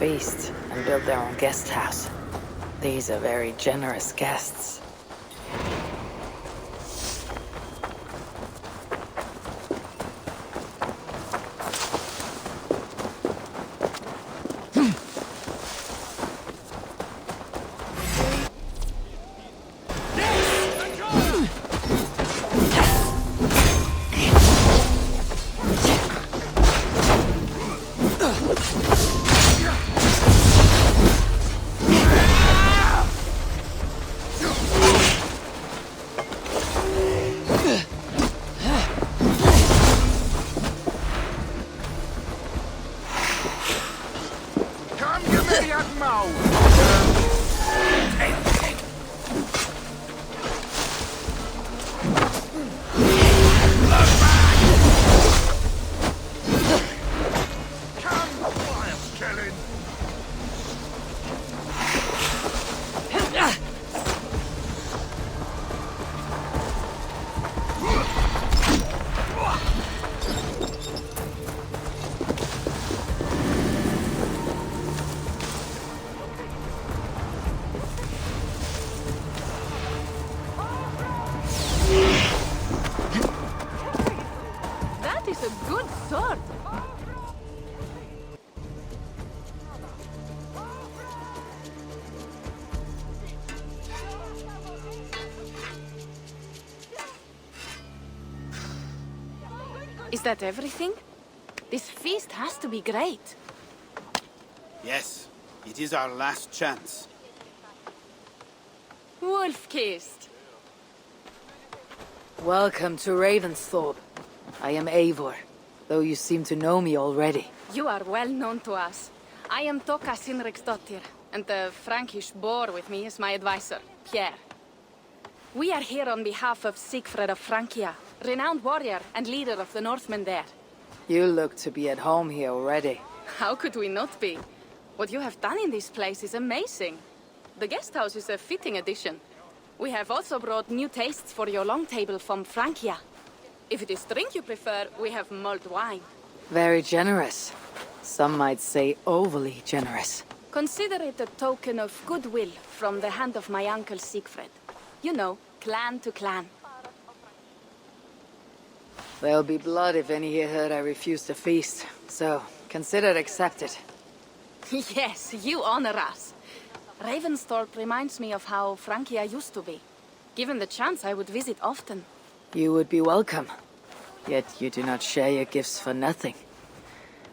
feast and build their own guest house. These are very generous guests. Is that everything? This feast has to be great. Yes, it is our last chance. Wolf-kissed. Welcome to Ravensthorpe. I am Eivor, though you seem to know me already. You are well known to us. I am Toka and the Frankish boar with me is my advisor, Pierre. We are here on behalf of Sigfred of Francia, renowned warrior and leader of the Northmen there. You look to be at home here already. How could we not be? What you have done in this place is amazing. The guest house is a fitting addition. We have also brought new tastes for your long table from Francia. If it is drink you prefer, we have mulled wine. Very generous. Some might say overly generous. Consider it a token of goodwill from the hand of my uncle Sigfred. You know, clan to clan. There'll be blood if any here heard I refuse to feast, so consider it accepted. Yes, you honor us. Ravensthorpe reminds me of how Francia used to be. Given the chance, I would visit often. You would be welcome. Yet you do not share your gifts for nothing.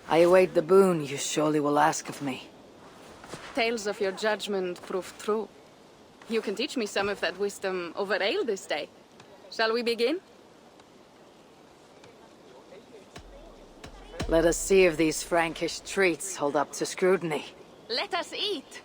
I await the boon you surely will ask of me. Tales of your judgment prove true. You can teach me some of that wisdom over ale this day. Shall we begin? Let us see if these Frankish treats hold up to scrutiny. Let us eat!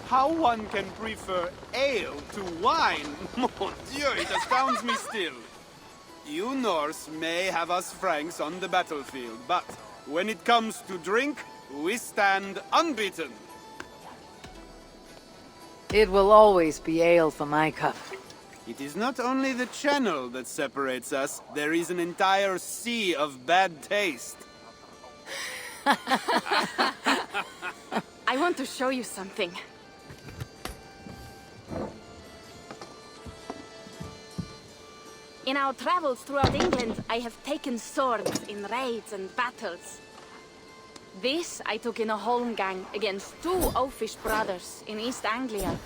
How one can prefer ale to wine? Mon Dieu, it astounds me still. You Norse may have us Franks on the battlefield, but when it comes to drink, we stand unbeaten. It will always be ale for my cup. It is not only the channel that separates us, there is an entire sea of bad taste. I want to show you something. In our travels throughout England, I have taken swords in raids and battles. This I took in a holmgang against two oafish brothers in East Anglia.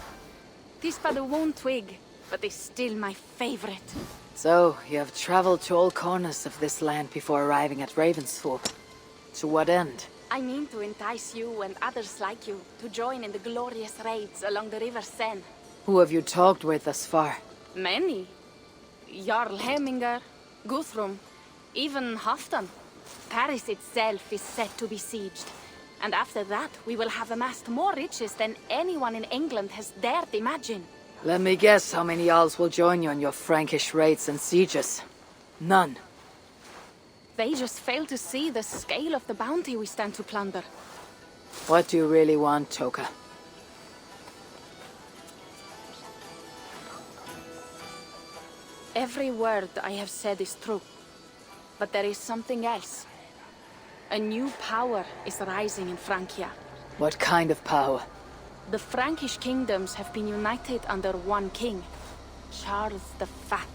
Tis but a wound twig, but is still my favorite. So, you have traveled to all corners of this land before arriving at Ravensthorpe. To what end? I mean to entice you and others like you to join in the glorious raids along the River Seine. Who have you talked with thus far? Many. Jarl Hemminger, Guthrum, even Halfdan. Paris itself is set to be sieged. And after that, we will have amassed more riches than anyone in England has dared imagine. Let me guess how many Jarls will join you on your Frankish raids and sieges. None. They just fail to see the scale of the bounty we stand to plunder. What do you really want, Toka? Every word I have said is true. But there is something else. A new power is rising in Francia. What kind of power? The Frankish kingdoms have been united under one king, Charles the Fat.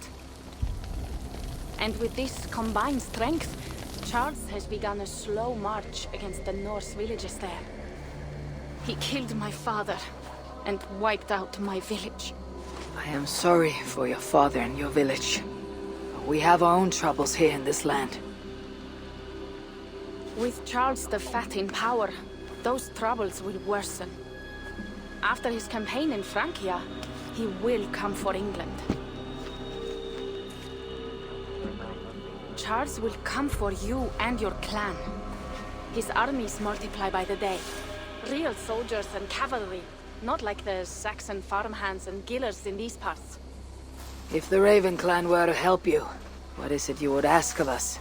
And with this combined strength, Charles has begun a slow march against the Norse villages there. He killed my father and wiped out my village. I am sorry for your father and your village. We have our own troubles here in this land. With Charles the Fat in power, those troubles will worsen. After his campaign in Francia, he will come for England. Charles will come for you and your clan. His armies multiply by the day. Real soldiers and cavalry, not like the Saxon farmhands and gillers in these parts. If the Raven clan were to help you, what is it you would ask of us?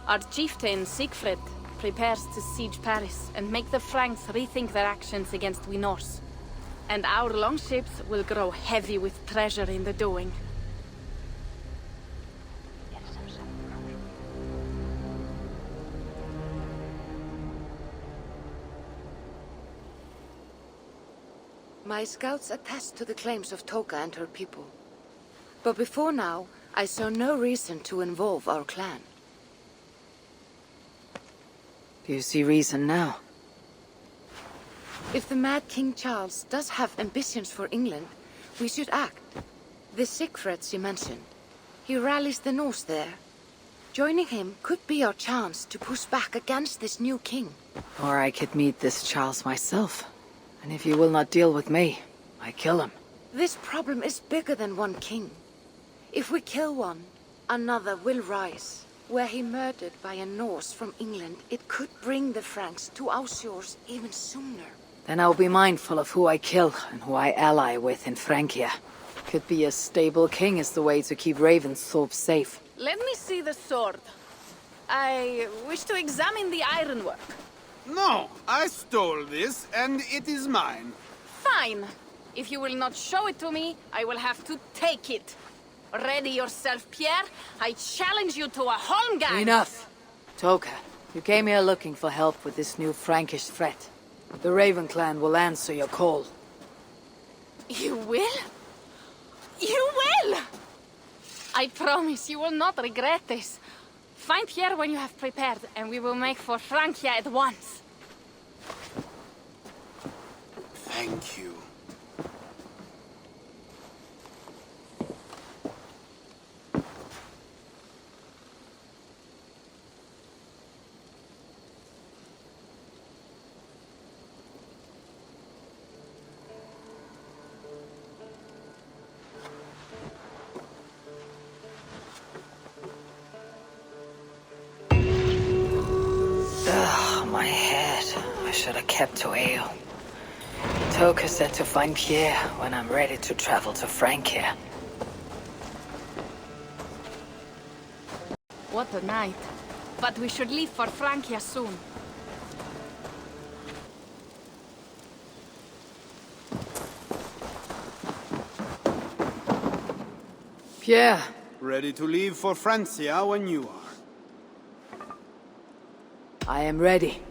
Our chieftain, Sigfred, prepares to siege Paris and make the Franks rethink their actions against we Norse. And our longships will grow heavy with treasure in the doing. My scouts attest to the claims of Toka and her people. But before now, I saw no reason to involve our clan. Do you see reason now? If the mad King Charles does have ambitions for England, we should act. The Sigfreds you mentioned, he rallies the Norse there. Joining him could be our chance to push back against this new king. Or I could meet this Charles myself. And if you will not deal with me, I kill him. This problem is bigger than one king. If we kill one, another will rise. Were he murdered by a Norse from England, it could bring the Franks to our shores even sooner. Then I'll be mindful of who I kill and who I ally with in Francia. Could be a stable king is the way to keep Ravensthorpe safe. Let me see the sword. I wish to examine the ironwork. No, I stole this, and it is mine. Fine. If you will not show it to me, I will have to take it. Ready yourself, Pierre. I challenge you to a holmgang. Enough! Toka, you came here looking for help with this new Frankish threat. The Raven clan will answer your call. You will? You will! I promise you will not regret this. Find Pierre when you have prepared, and we will make for Francia at once. Thank you. My head. I should have kept to ale. Toka said to find Pierre when I'm ready to travel to Francia. What a night. But we should leave for Francia soon. Pierre! Ready to leave for Francia when you are. I am ready.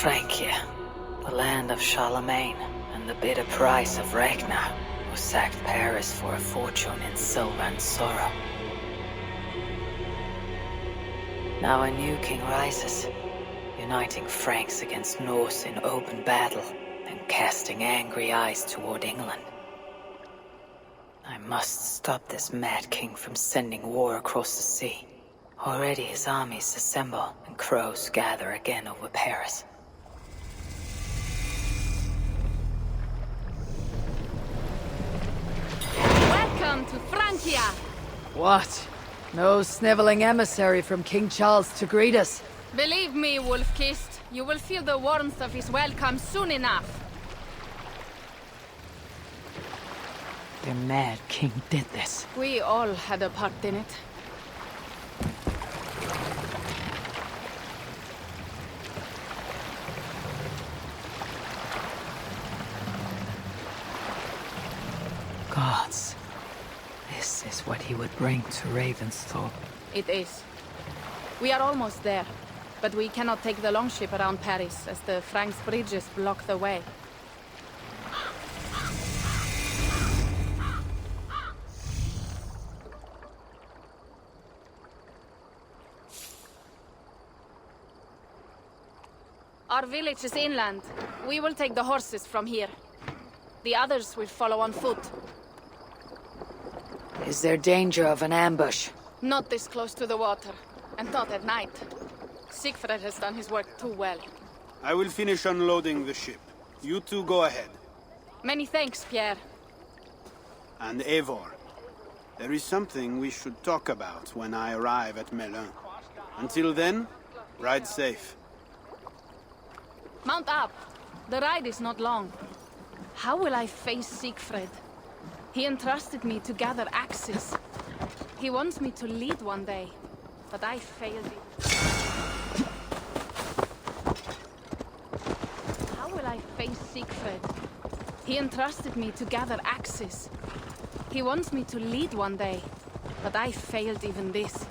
Francia, the land of Charlemagne, and the bitter price of Ragnar, who sacked Paris for a fortune in silver and sorrow. Now a new king rises, uniting Franks against Norse in open battle, and casting angry eyes toward England. I must stop this mad king from sending war across the sea. Already his armies assemble, and crows gather again over Paris. Welcome to Francia! What? No sniveling emissary from King Charles to greet us? Believe me, Wolf-Kissed, you will feel the warmth of his welcome soon enough. The mad king did this. We all had a part in it. Gods. This is what he would bring to Ravensthorpe. It is. We are almost there, but we cannot take the longship around Paris as the Franks' bridges block the way. Our village is inland. We will take the horses from here. The others will follow on foot. Is there danger of an ambush? Not this close to the water, and not at night. Sigfred has done his work too well. I will finish unloading the ship. You two go ahead. Many thanks, Pierre. And Eivor, there is something we should talk about when I arrive at Melun. Until then, ride safe. Mount up. The ride is not long. How will I face Sigfred? He entrusted me to gather axes. He wants me to lead one day, but I failed it. How will I face Sigfred? He entrusted me to gather axes. He wants me to lead one day, but I failed even this.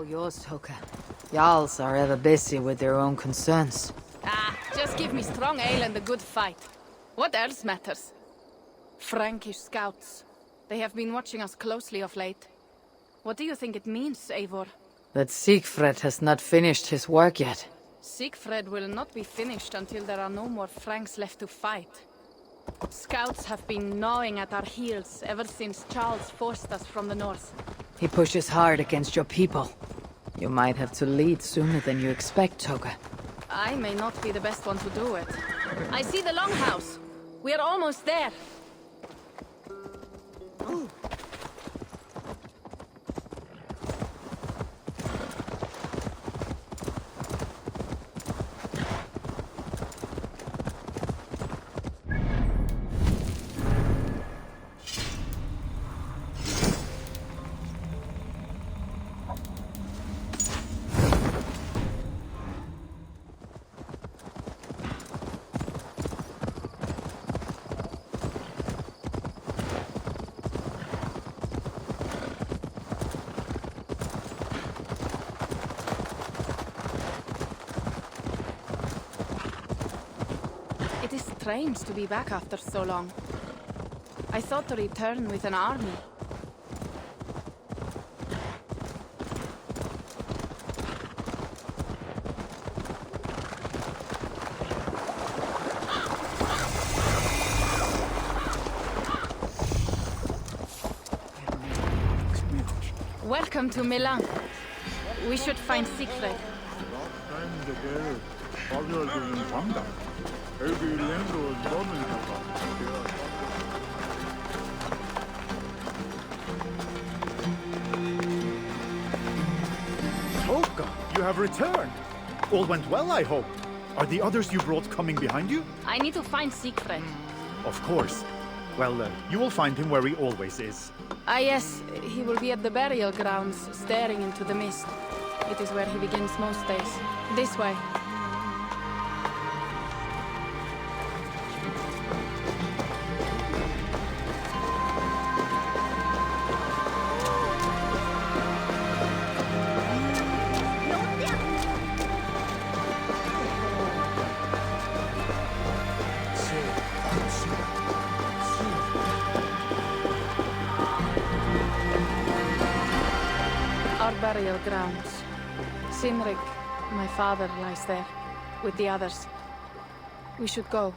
Yours, Toka. Jarls are ever busy with their own concerns. Ah, just give me strong ale and a good fight. What else matters? Frankish scouts. They have been watching us closely of late. What do you think it means, Eivor? That Siegfried has not finished his work yet. Siegfried will not be finished until there are no more Franks left to fight. Scouts have been gnawing at our heels ever since Charles forced us from the north. He pushes hard against your people. You might have to lead sooner than you expect, Toka. I may not be the best one to do it. I see the longhouse. We are almost there. It is strange to be back after so long. I thought to return with an army. Welcome to Milan. We should find Sigfred. Toka, you have returned. All went well, I hope. Are the others you brought coming behind you? I need to find Sigfred. Of course. Well, you will find him where he always is. Ah yes, he will be at the burial grounds, staring into the mist. It is where he begins most days. This way. burial grounds. Sinrik, my father, lies there, with the others. We should go.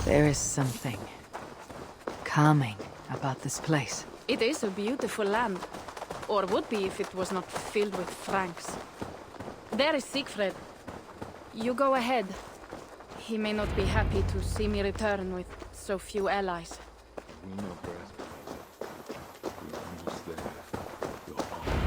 There is something calming about this place. It is a beautiful land. Or would be if it was not filled with Franks. There is Sigfred. You go ahead. He may not be happy to see me return with so few allies. Will not grasp it. We understand your honor.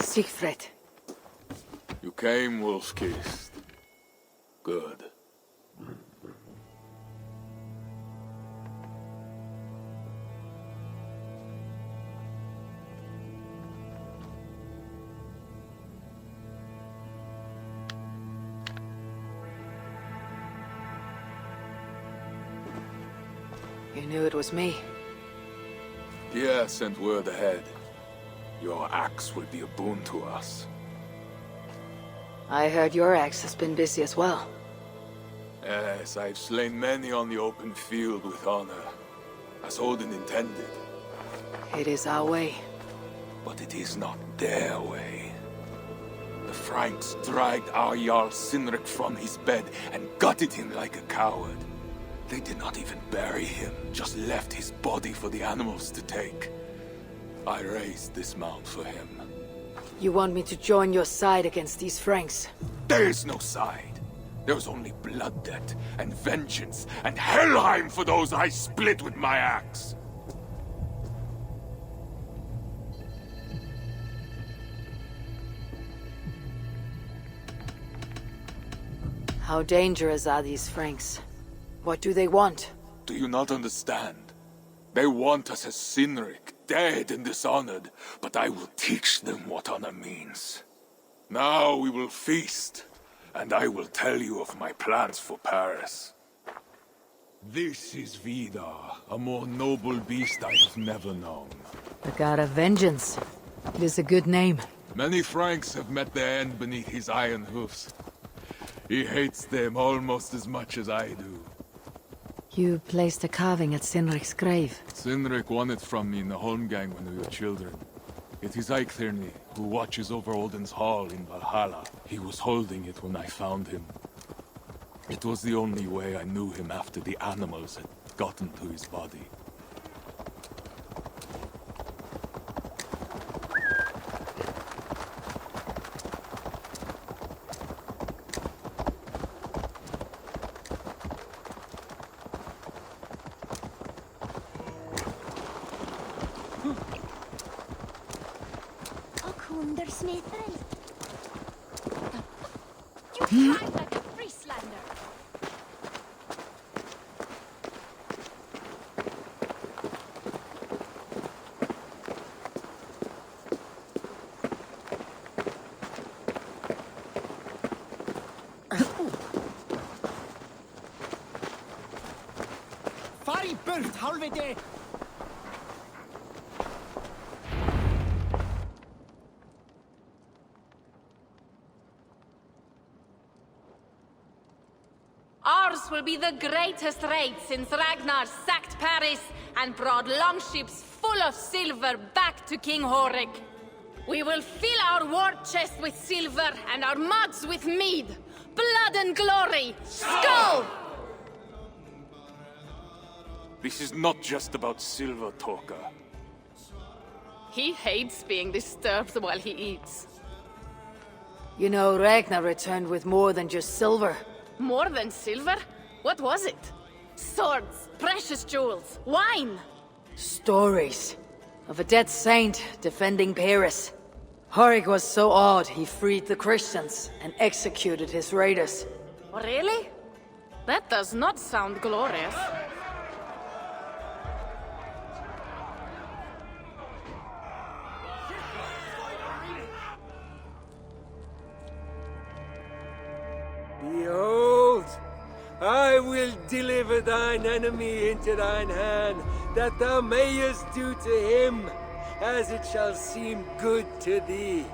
Sigfred. You came, wolf-kissed. Good. You knew it was me. Pierre sent word ahead. Your axe will be a boon to us. I heard your axe has been busy as well. Yes, I've slain many on the open field with honor, as Odin intended. It is our way. But it is not their way. The Franks dragged our Jarl Sinrik from his bed and gutted him like a coward. They did not even bury him, just left his body for the animals to take. I raised this mound for him. You want me to join your side against these Franks? There is no side. There is only blood debt, and vengeance, and Helheim for those I split with my axe. How dangerous are these Franks? What do they want? Do you not understand? They want us as Sinrik, dead and dishonored, but I will teach them what honor means. Now we will feast, and I will tell you of my plans for Paris. This is Vidar, a more noble beast I have never known. The god of vengeance. It is a good name. Many Franks have met their end beneath his iron hoofs. He hates them almost as much as I do. You placed a carving at Sinrik's grave. Sinrik won it from me in the Holmgang when we were children. It is Eivor, who watches over Odin's hall in Valhalla. He was holding it when I found him. It was the only way I knew him after the animals had gotten to his body. You cry like a Frieslander. Fari burt, halvete! Ours will be the greatest raid since Ragnar sacked Paris and brought longships full of silver back to King Horik. We will fill our war chest with silver and our mugs with mead. Blood and glory! Skull! This is not just about silver, Toka. He hates being disturbed while he eats. You know, Ragnar returned with more than just silver. More than silver? What was it? Swords, precious jewels, wine! Stories of a dead saint defending Paris. Horik was so awed he freed the Christians and executed his raiders. Really? That does not sound glorious. Behold, I will deliver thine enemy into thine hand, that thou mayest do to him as it shall seem good to thee.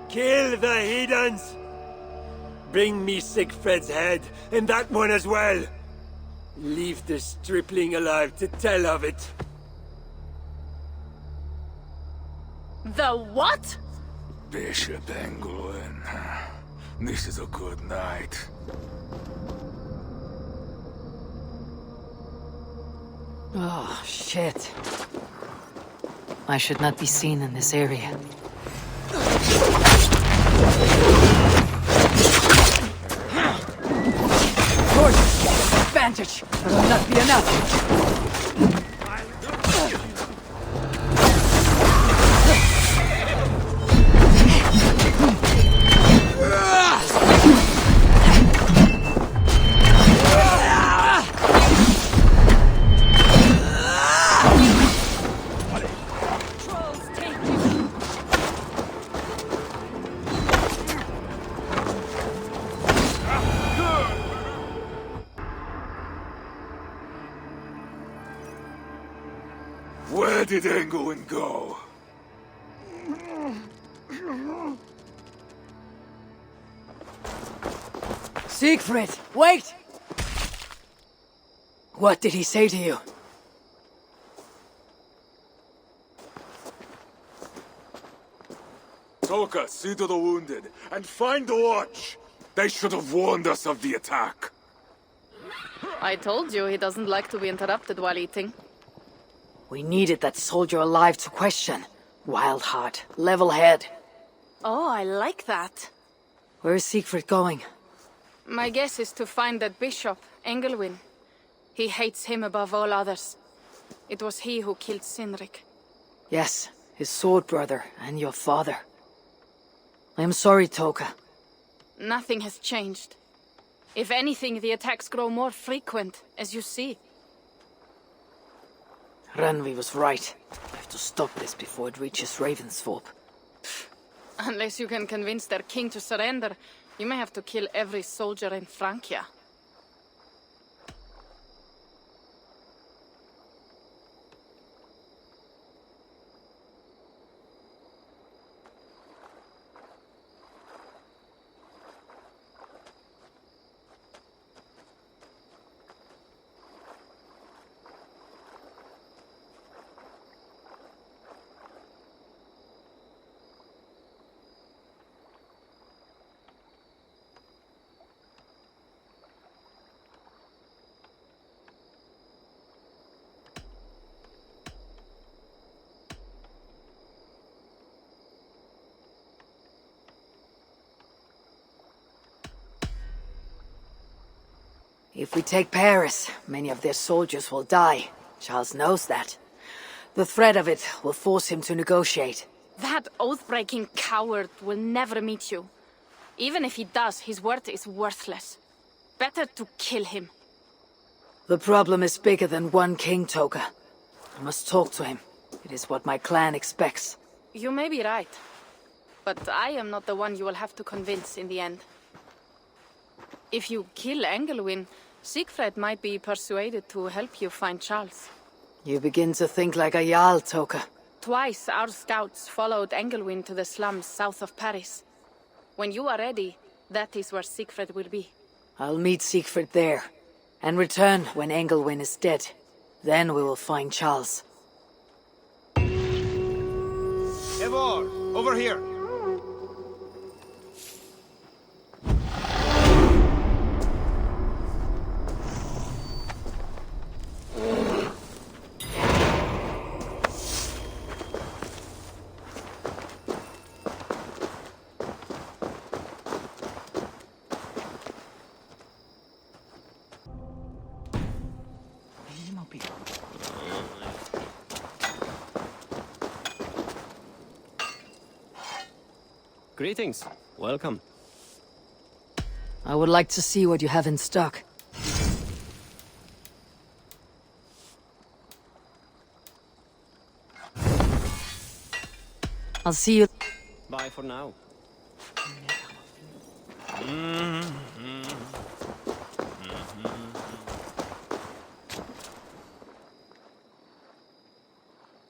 Kill the heathens! Bring me Sigfred's head, and that one as well! Leave the stripling alive to tell of it. The what? Bishop Engelwin. This is a good night. Oh, shit. I should not be seen in this area. Gorgeous! Advantage! That will not be enough! Where did Engelwin go? Sigfred, wait! What did he say to you? Toka, see to the wounded, and find the watch! They should have warned us of the attack. I told you he doesn't like to be interrupted while eating. We needed that soldier alive to question. Wild heart, level head. Oh, I like that. Where is Siegfried going? My guess is to find that bishop, Engelwin. He hates him above all others. It was he who killed Sinrik. Yes, his sword brother and your father. I am sorry, Toka. Nothing has changed. If anything, the attacks grow more frequent, as you see. Randvi was right. I have to stop this before it reaches Ravensthorpe. Unless you can convince their king to surrender, you may have to kill every soldier in Francia. If we take Paris, many of their soldiers will die. Charles knows that. The threat of it will force him to negotiate. That oath-breaking coward will never meet you. Even if he does, his word is worthless. Better to kill him. The problem is bigger than one king, Toka. I must talk to him. It is what my clan expects. You may be right. But I am not the one you will have to convince in the end. If you kill Engelwin, Sigfred might be persuaded to help you find Charles. You begin to think like a Jarl, Toka. Twice our scouts followed Engelwin to the slums south of Paris. When you are ready, that is where Sigfred will be. I'll meet Siegfried there, and return when Engelwin is dead. Then we will find Charles. Eivor, over here. Greetings. Welcome. I would like to see what you have in stock. I'll see you. Bye for now.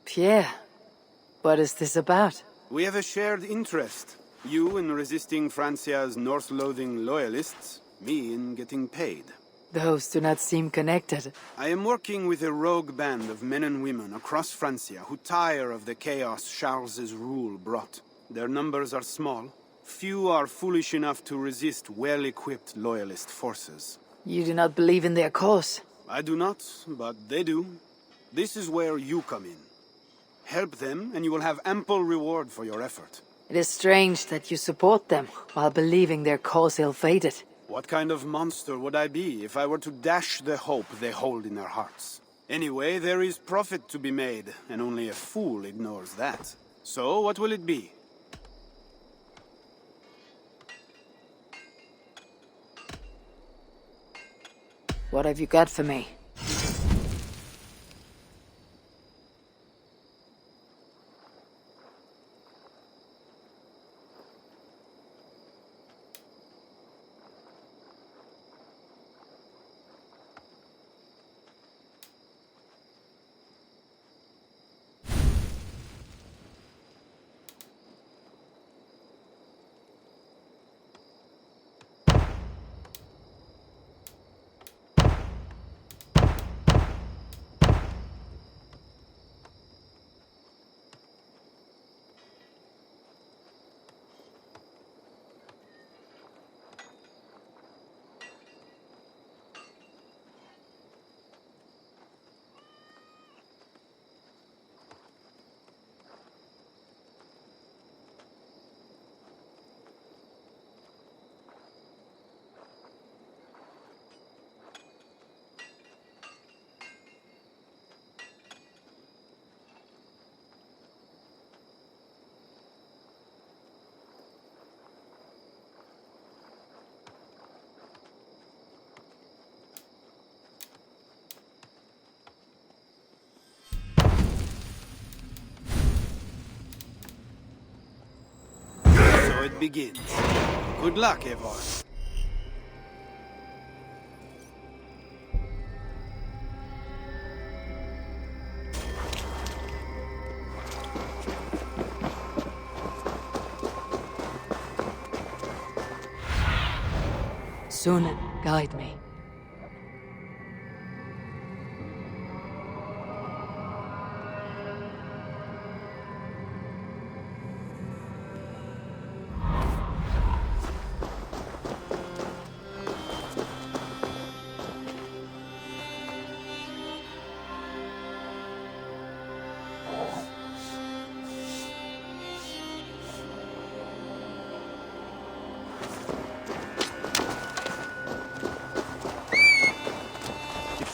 Pierre, what is this about? We have a shared interest. You in resisting Francia's North-loathing loyalists, me in getting paid. Those do not seem connected. I am working with a rogue band of men and women across Francia who tire of the chaos Charles's rule brought. Their numbers are small. Few are foolish enough to resist well-equipped loyalist forces. You do not believe in their cause? I do not, but they do. This is where you come in. Help them, and you will have ample reward for your effort. It is strange that you support them, while believing their cause ill-fated. What kind of monster would I be if I were to dash the hope they hold in their hearts? Anyway, there is profit to be made, and only a fool ignores that. So, what will it be? What have you got for me? So it begins. Good luck, Eivor. Soon, guide me.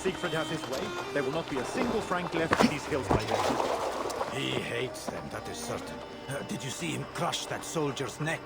Sigfred has his way, there will not be a single Frank left in these hills by then. He hates them, that is certain. Did you see him crush that soldier's neck?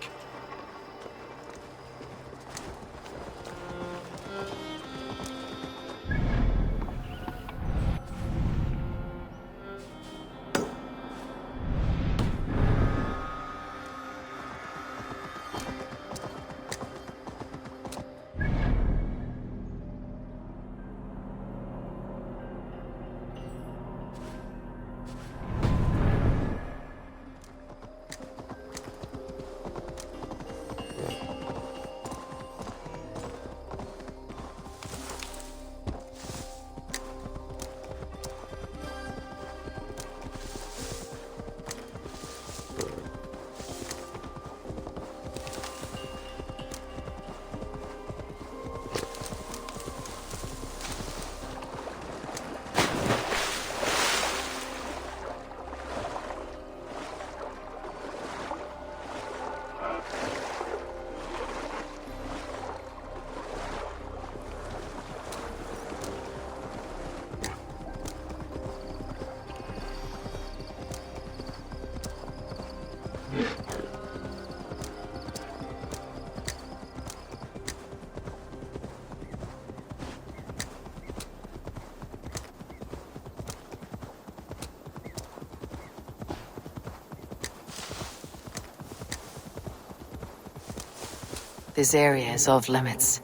This area is off limits.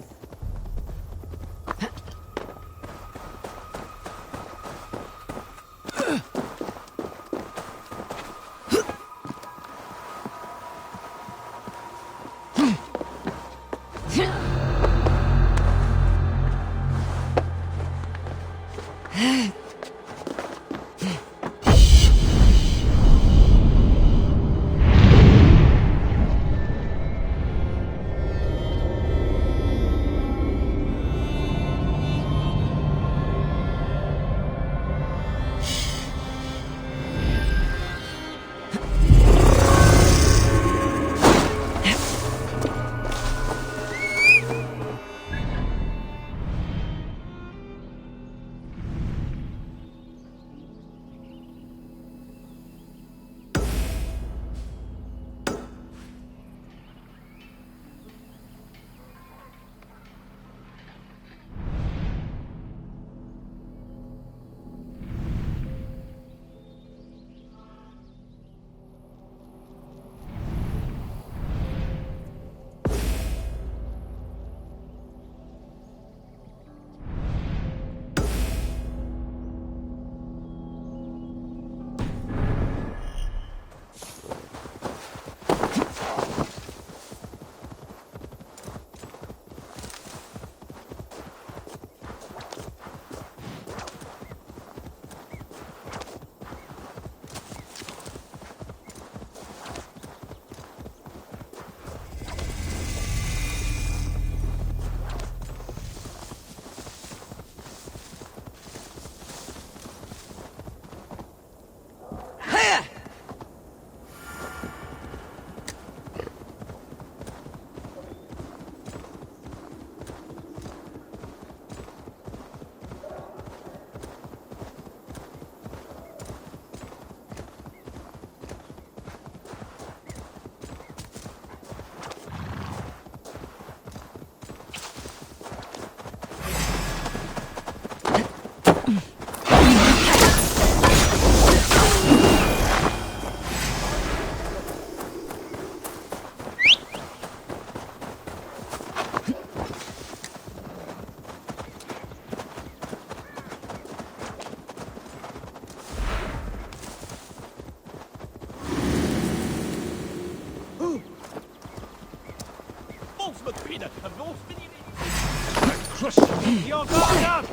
Your guard up!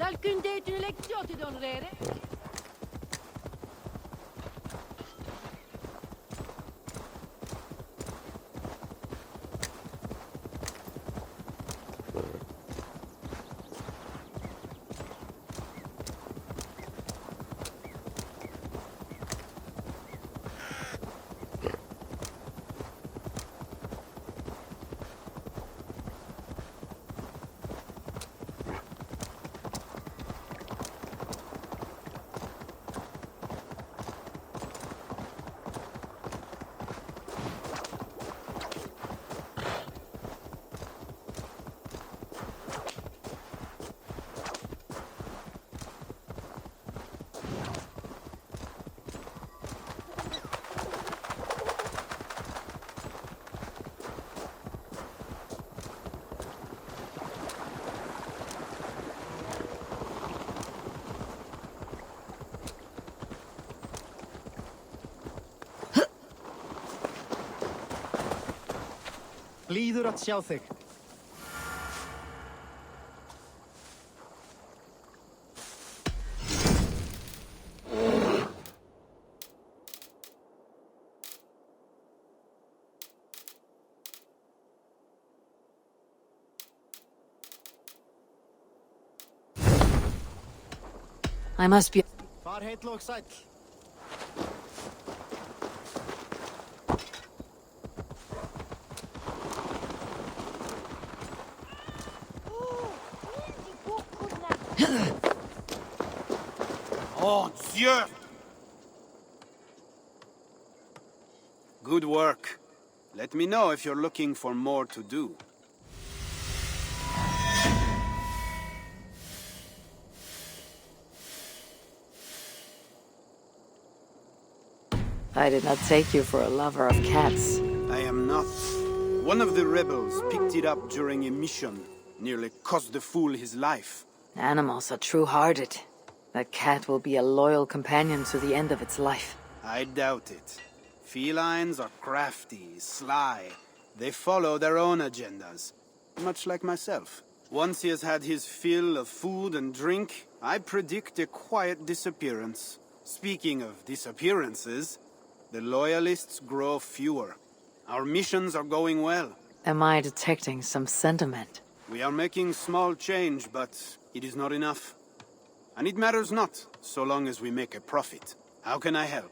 Dal quintetto in lezione ti donrere? Líður að sjá þig. I must be... Far heill og sæll. Oh, Dieu! Good work. Let me know if you're looking for more to do. I did not take you for a lover of cats. I am not. One of the rebels picked it up during a mission. Nearly cost the fool his life. Animals are true-hearted. That cat will be a loyal companion to the end of its life. I doubt it. Felines are crafty, sly. They follow their own agendas. Much like myself. Once he has had his fill of food and drink, I predict a quiet disappearance. Speaking of disappearances, the loyalists grow fewer. Our missions are going well. Am I detecting some sentiment? We are making small change, but it is not enough. And it matters not, so long as we make a profit. How can I help?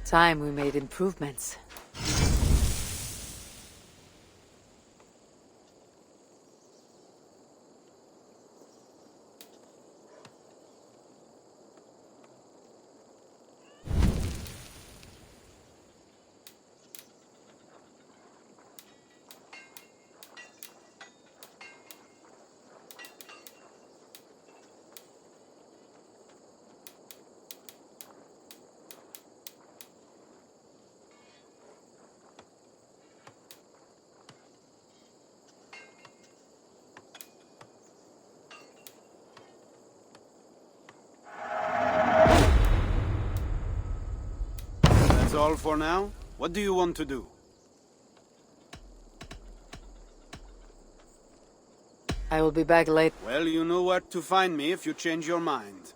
Time we made improvements. That's all for now? What do you want to do? I will be back late. Well, you know where to find me if you change your mind.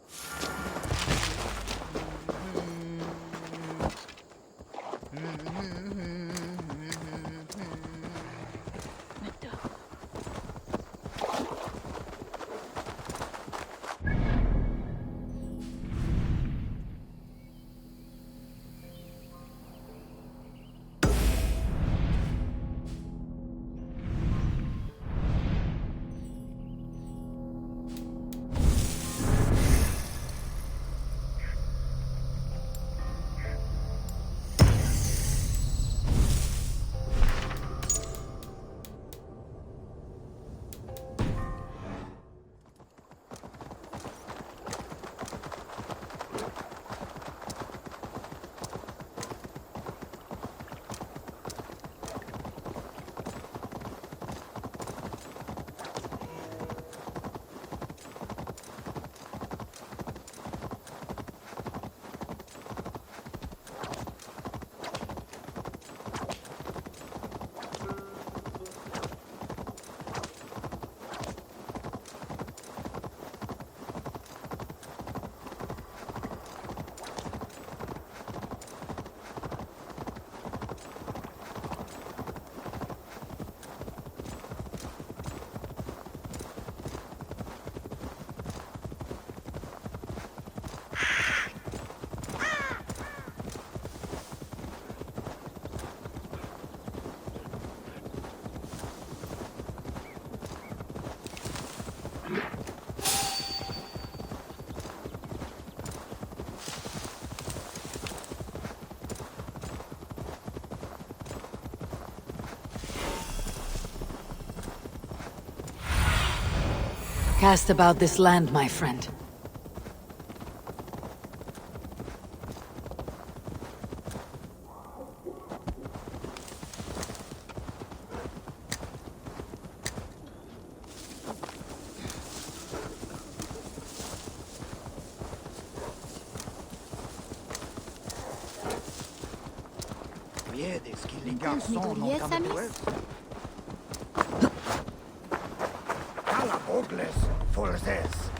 Cast about this land, my friend. croyais que les garçons n'ont qu'un duel? Calabogles, Forzes.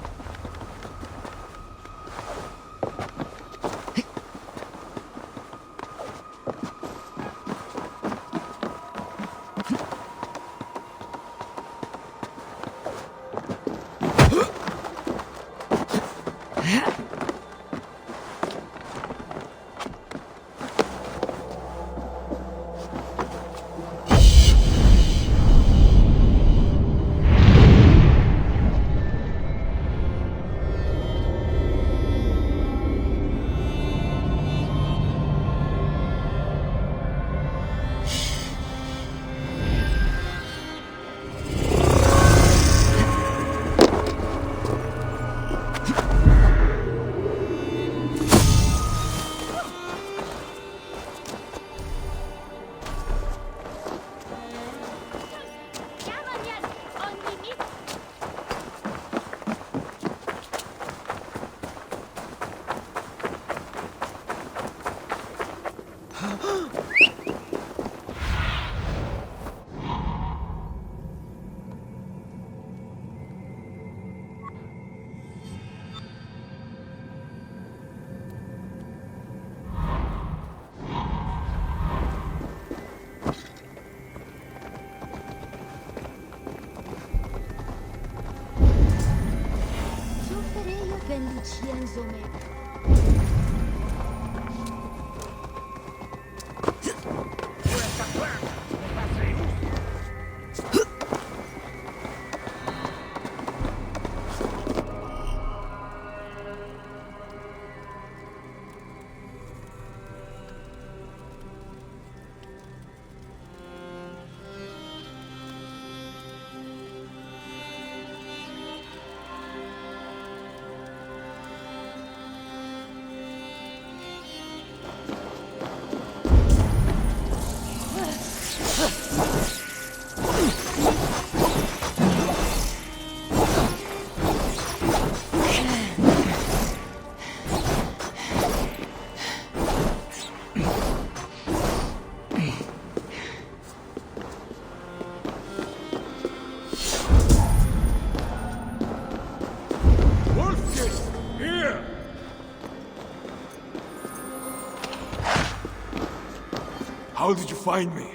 How did you find me?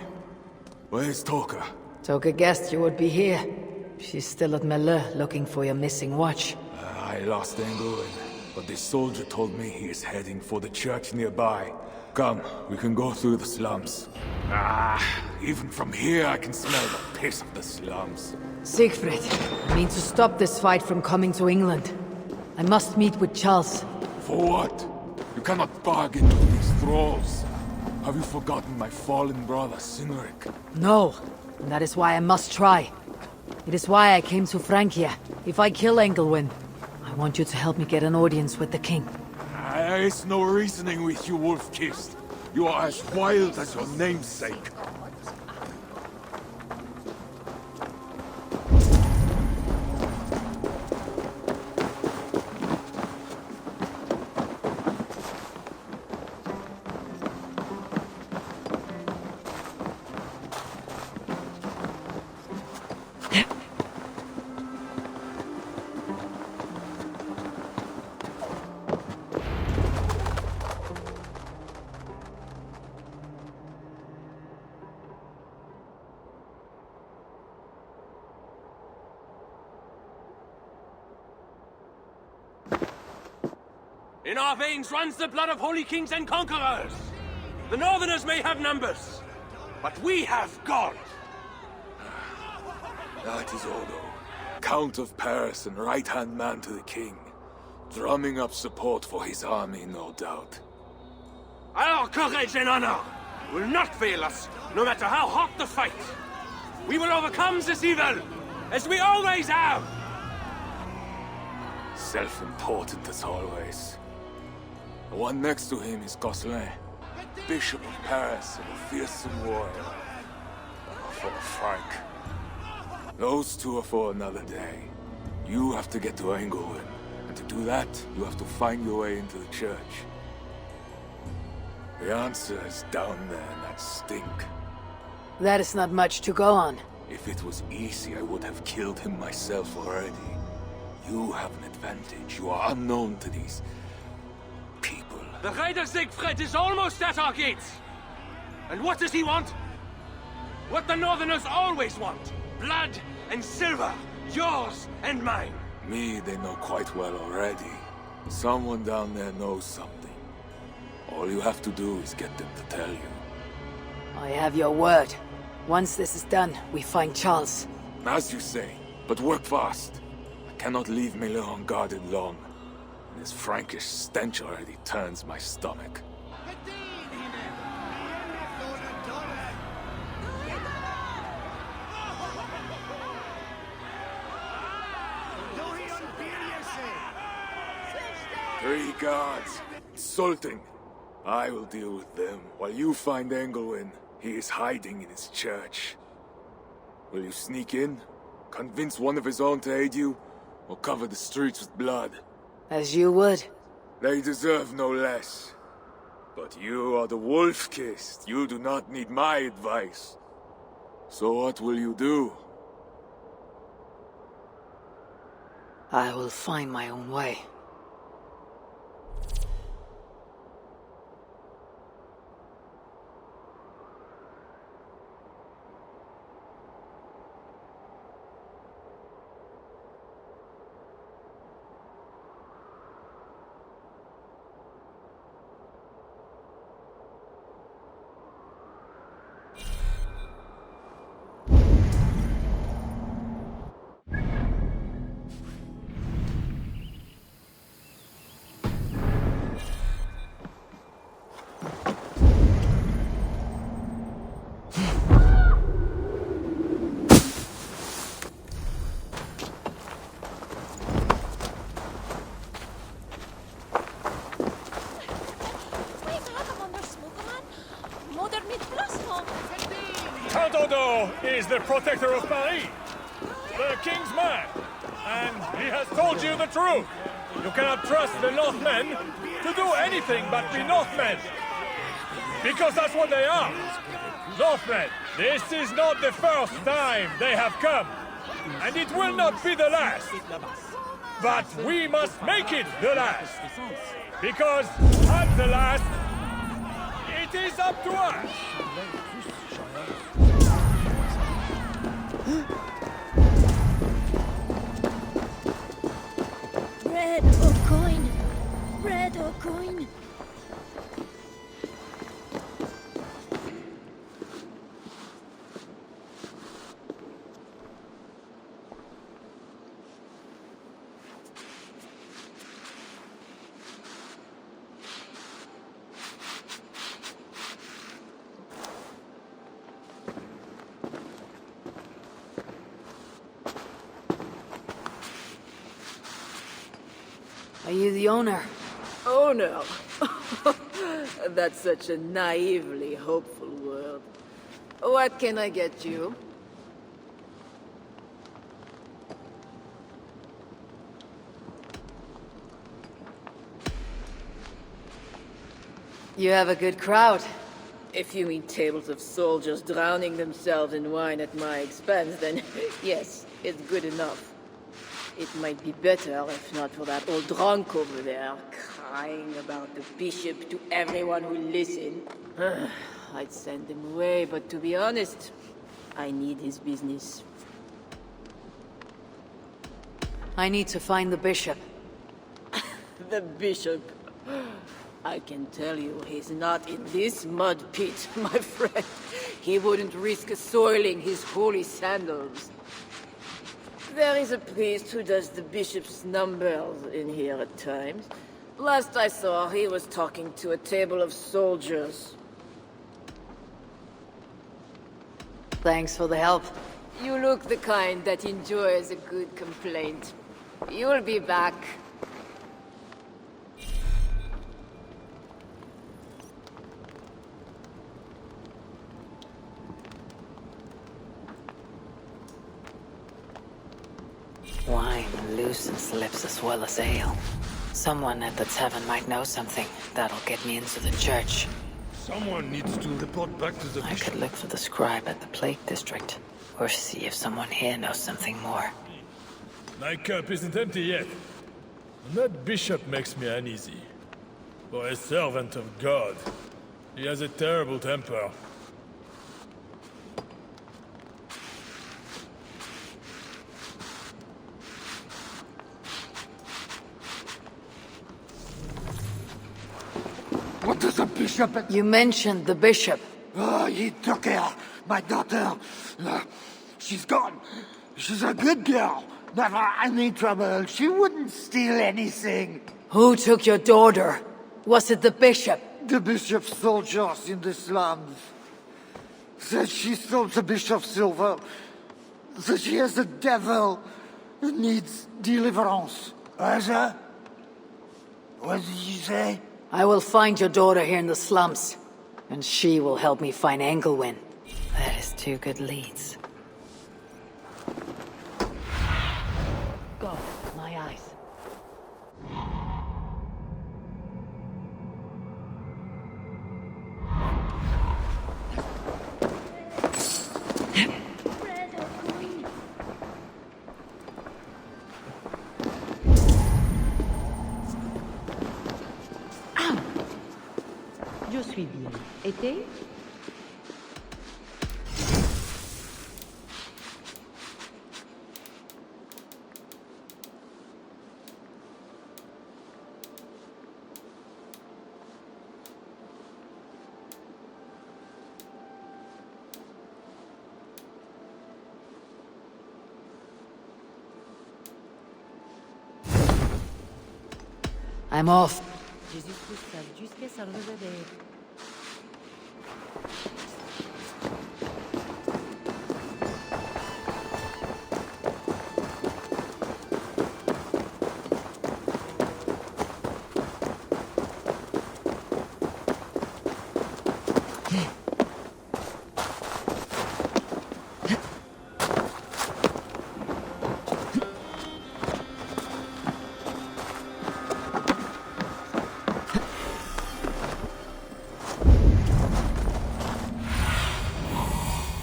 Where's Toka? Toka guessed you would be here. She's still at Melle, looking for your missing watch. I lost Engel, but this soldier told me he is heading for the church nearby. Come, we can go through the slums. Even from here I can smell the piss of the slums. Sigfred, I mean to stop this fight from coming to England. I must meet with Charles. For what? You cannot bargain with these thralls. Have you forgotten my fallen brother, Sinrik? No, and that is why I must try. It is why I came to Francia. If I kill Engelwin, I want you to help me get an audience with the king. There is no reasoning with you, Wolf-Kissed. You are as wild as your namesake. In our veins runs the blood of holy kings and conquerors. The Northerners may have numbers, but we have God. That is Odo, Count of Paris and right-hand man to the king. Drumming up support for his army, no doubt. Our courage and honor will not fail us, no matter how hot the fight. We will overcome this evil, as we always have. Self-important as always. The one next to him is Gosselin, Bishop of Paris and a fearsome warrior. For Frank. Those two are for another day. You have to get to Engelwin, and to do that, you have to find your way into the church. The answer is down there in that stink. That is not much to go on. If it was easy, I would have killed him myself already. You have an advantage. You are unknown to these people. The Raider Sigfred is almost at our gates! And what does he want? What the Northerners always want! Blood and silver! Yours and mine! Me, they know quite well already. Someone down there knows something. All you have to do is get them to tell you. I have your word. Once this is done, we find Charles. As you say, but work fast. I cannot leave Miller unguarded long. This Frankish stench already turns my stomach. Three guards. Insulting. I will deal with them, while you find Engelwin. He is hiding in his church. Will you sneak in? Convince one of his own to aid you? Or cover the streets with blood? As you would. They deserve no less. But you are the wolf-kissed. You do not need my advice. So what will you do? I will find my own way. Count Odo is the protector of Paris, the king's man, and he has told you the truth. You cannot trust the Northmen to do anything but be Northmen, because that's what they are. Northmen, this is not the first time they have come, and it will not be the last. But we must make it the last, because at the last, it is up to us. Bread or coin? Bread or coin? Are you the owner? Owner? That's such a naively hopeful word. What can I get you? You have a good crowd. If you mean tables of soldiers drowning themselves in wine at my expense, then yes, it's good enough. It might be better if not for that old drunk over there, crying about the bishop to everyone who listened. I'd send him away, but to be honest, I need his business. I need to find the bishop. The bishop? I can tell you he's not in this mud pit, my friend. He wouldn't risk soiling his holy sandals. There is a priest who does the bishop's numbers in here at times. Last I saw, he was talking to a table of soldiers. Thanks for the help. You look the kind that enjoys a good complaint. You'll be back. Wine loosens lips as well as ale. Someone at the tavern might know something that'll get me into the church. Someone needs to report back to the I bishop. could look for the scribe at the Plague District, or see if someone here knows something more. My cup isn't empty yet. And that bishop makes me uneasy. For a servant of God, he has a terrible temper. What does the bishop... You mentioned the bishop. Oh, he took her, my daughter. She's gone. She's a good girl. Never any trouble. She wouldn't steal anything. Who took your daughter? Was it the bishop? The bishop's soldiers in the slums. Said she stole the bishop's silver. Said she has the devil who needs deliverance. What did you say? I will find your daughter here in the slums, and she will help me find Engelwin. That is two good leads. Go, my eyes. Je suis bien. Et t'es? I'm off. Jésus Christ, jusqu'à sa reveille.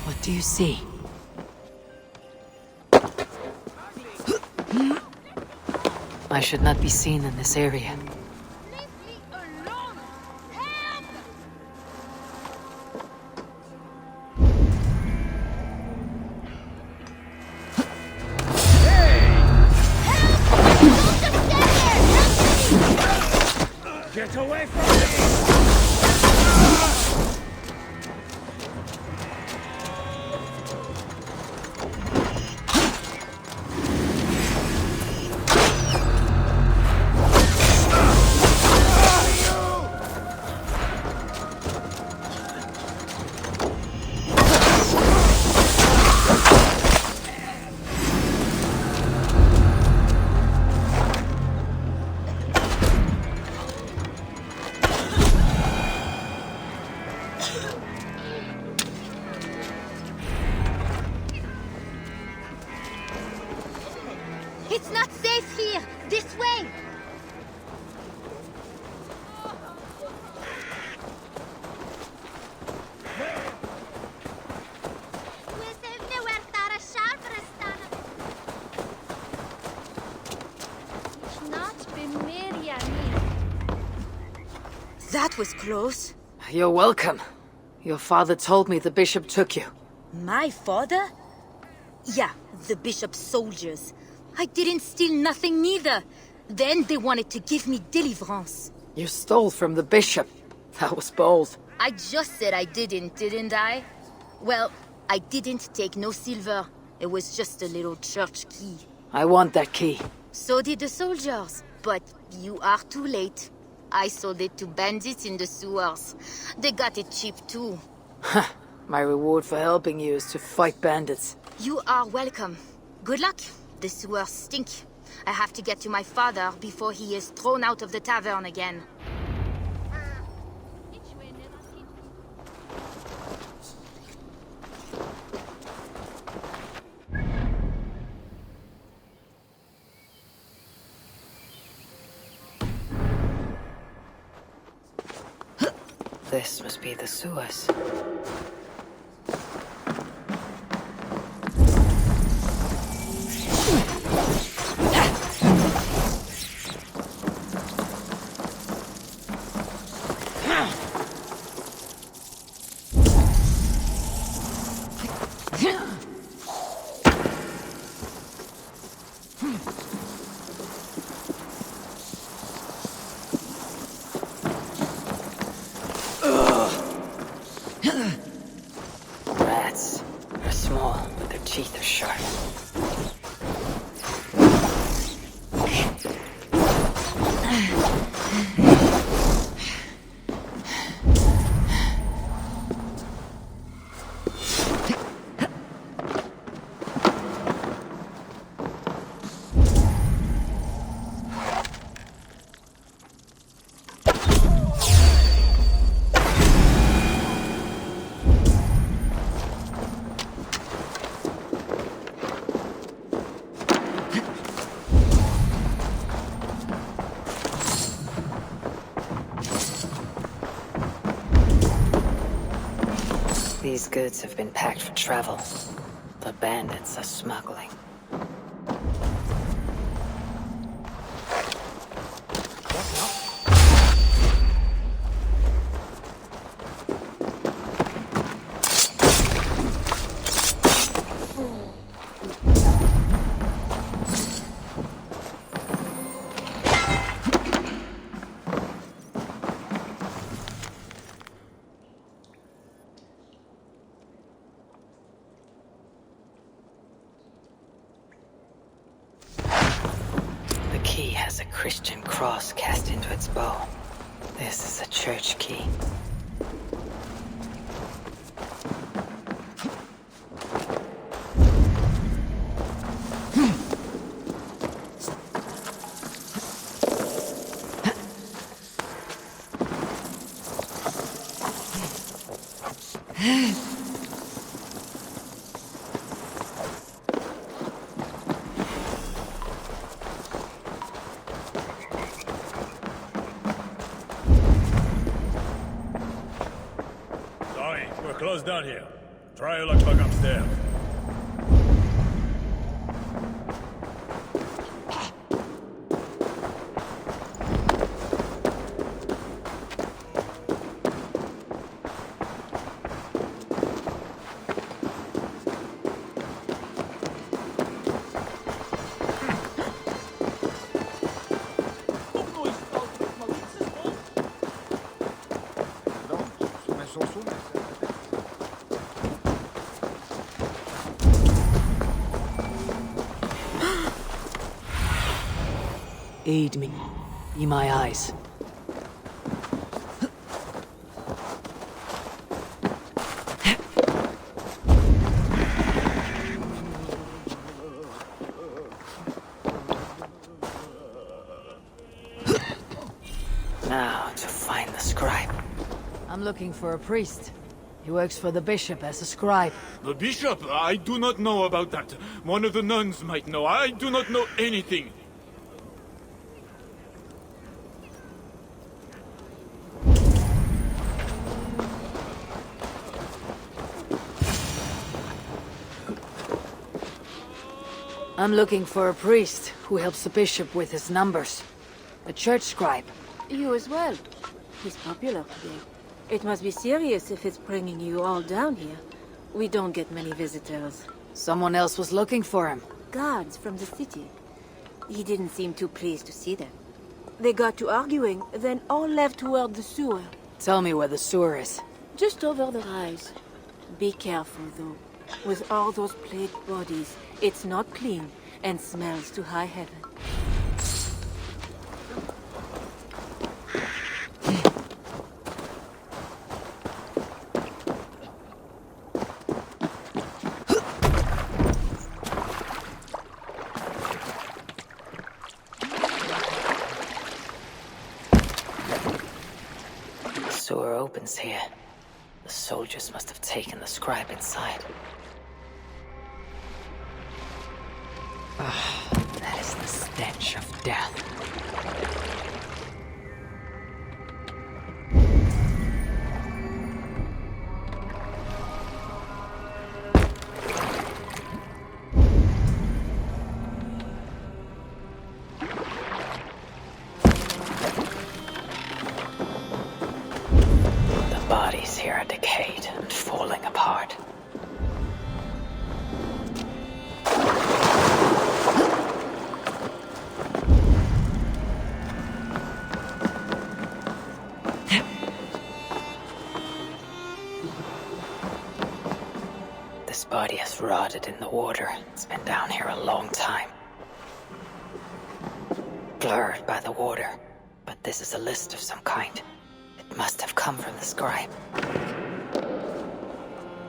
What do you see? I should not be seen in this area. Get away from me! It's not safe here! This way! That was close. You're welcome. Your father told me the bishop took you. My father? Yeah, the bishop's soldiers. I didn't steal nothing neither. Then they wanted to give me deliverance. You stole from the bishop. That was bold. I just said I didn't I? Well, I didn't take no silver. It was just a little church key. I want that key. So did the soldiers. But you are too late. I sold it to bandits in the sewers. They got it cheap too. My reward for helping you is to fight bandits. You are welcome. Good luck. The sewers stink. I have to get to my father before he is thrown out of the tavern again. this must be the sewers. Rats are small, but their teeth are sharp. These goods have been packed for travel. The bandits are smuggling. The key has a Christian cross cast into its bow. This is a church key. We're close down here. Try your luck back upstairs. Aid me. Be my eyes. Now to find the scribe. I'm looking for a priest. He works for the bishop as a scribe. The bishop? I do not know about that. One of the nuns might know. I do not know anything. I'm looking for a priest who helps the bishop with his numbers. A church scribe. You as well. He's popular today. It must be serious if it's bringing you all down here. We don't get many visitors. Someone else was looking for him. Guards from the city. He didn't seem too pleased to see them. They got to arguing, then all left toward the sewer. Tell me where the sewer is. Just over the rise. Be careful, though. With all those plagued bodies, it's not clean and smells to high heaven. The sewer opens here. The soldiers must have taken the scribe inside. That is the stench of death. here are decayed and falling apart. This body has rotted in the water. It's been down here a long time. Blurred by the water, but this is a list of some kind. It must have come from the scribe.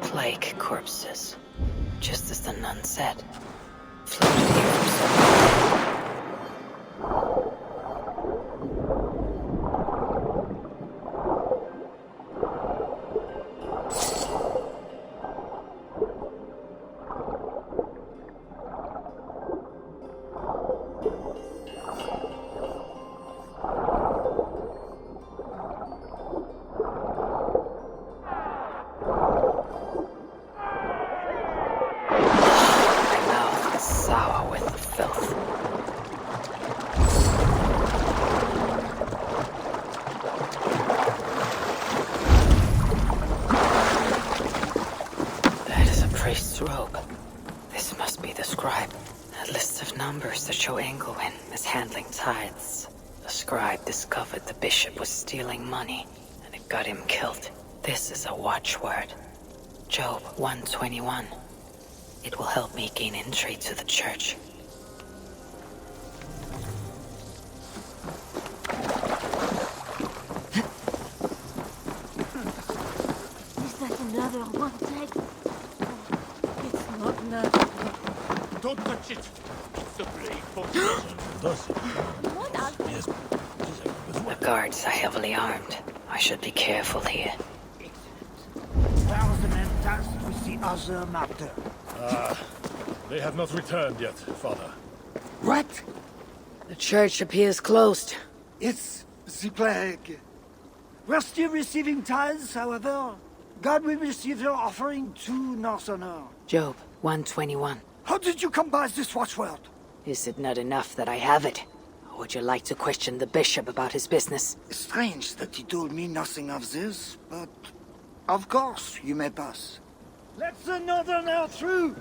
Plague corpses, just as the nun said. Floated here from somewhere. Discovered the bishop was stealing money, and it got him killed. This is a watchword. Job 121. It will help me gain entry to the church. Is that another one tag? It's not another. Don't touch it! It's the plague potion. Does it? What else? Yes. The guards are heavily armed. I should be careful here. Where are the men tasked with the other matter? They have not returned yet, Father. What? The church appears closed. It's the plague. We're still receiving tithes, however. God will receive your offering to Northerner. Job 121. How did you come by this watchword? Is it not enough that I have it? Or would you like to question the bishop about his business? Strange that he told me nothing of this, but of course you may pass. Let the Northerner through!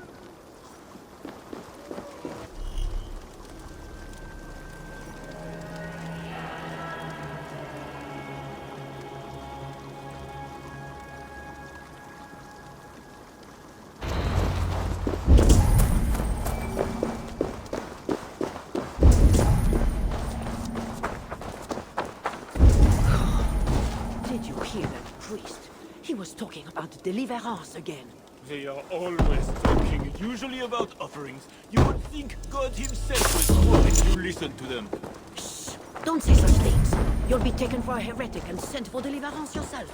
He was talking about deliverance again. They are always talking, usually about offerings. You would think God himself was more if you listen to them. Shh! Don't say such things. You'll be taken for a heretic and sent for deliverance yourself.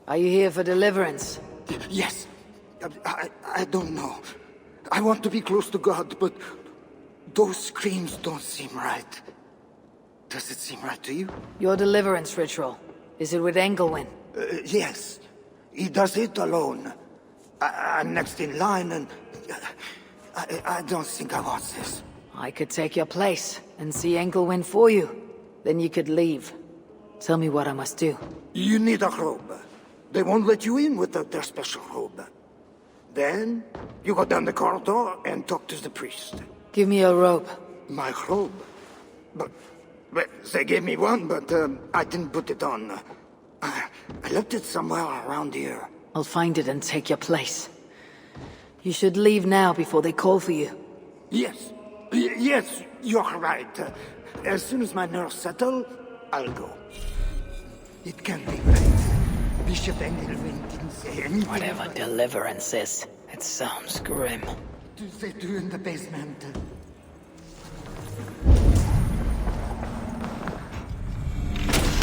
Are you here for deliverance? Yes. I don't know. I want to be close to God, but those screams don't seem right. Does it seem right to you? Your deliverance ritual. Is it with Engelwin? Yes. He does it alone. I'm next in line, and I don't think I want this. I could take your place and see Engelwin for you. Then you could leave. Tell me what I must do. You need a robe. They won't let you in without their special robe. Then, you go down the corridor and talk to the priest. Give me your robe. My robe? But they gave me one, but I didn't put it on. I left it somewhere around here. I'll find it and take your place. You should leave now before they call for you. Yes. Yes, you're right. As soon as my nerves settle, I'll go. It can't be right. Bishop Engelwin didn't say anything. Whatever deliverance is, it sounds grim. What do they do in the basement?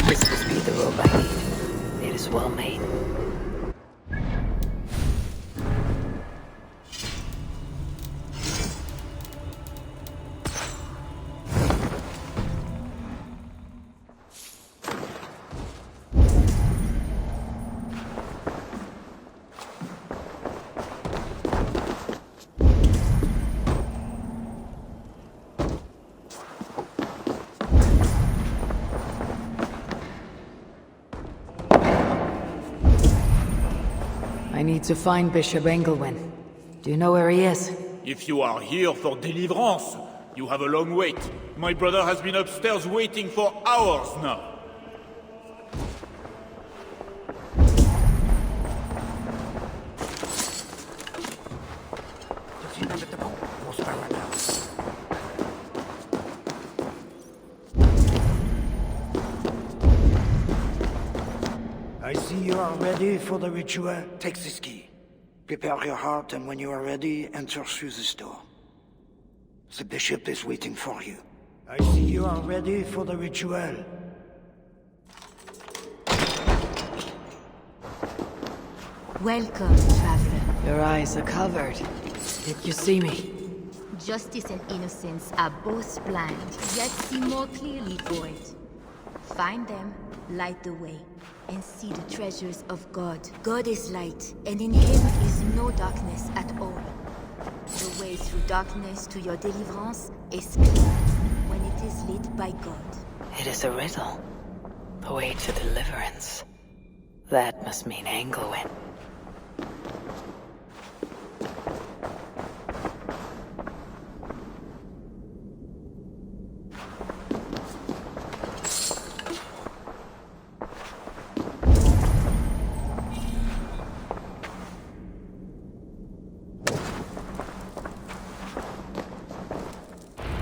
This must be the robe I need. It is well made. need to find Bishop Engelwin. Do you know where he is? If you are here for deliverance, you have a long wait. My brother has been upstairs waiting for hours now. I see you are ready for the ritual. Take this key. Prepare your heart, and when you are ready, enter through this door. The bishop is waiting for you. I see you are ready for the ritual. Welcome, traveler. Your eyes are covered. Did you see me? Justice and innocence are both blind, yet see more clearly for it. Find them, light the way, and see the treasures of God. God is light, and in him is no darkness at all. The way through darkness to your deliverance is clear when it is lit by God. It is a riddle. The way to deliverance. That must mean Engelwin.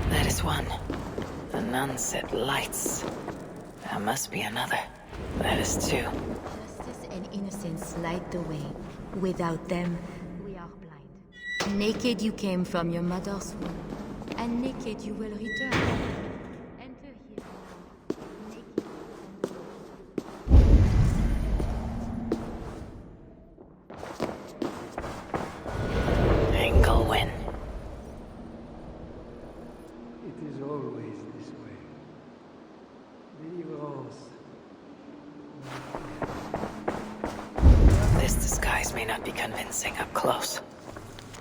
That is one. The nun said lights. There must be another. That is two. Justice and innocence light the way. Without them, we are blind. Naked you came from your mother's womb, and naked you will return. Enter here now, naked. Engelwin. It is always this way. Deliverance. This disguise may not be convincing up close.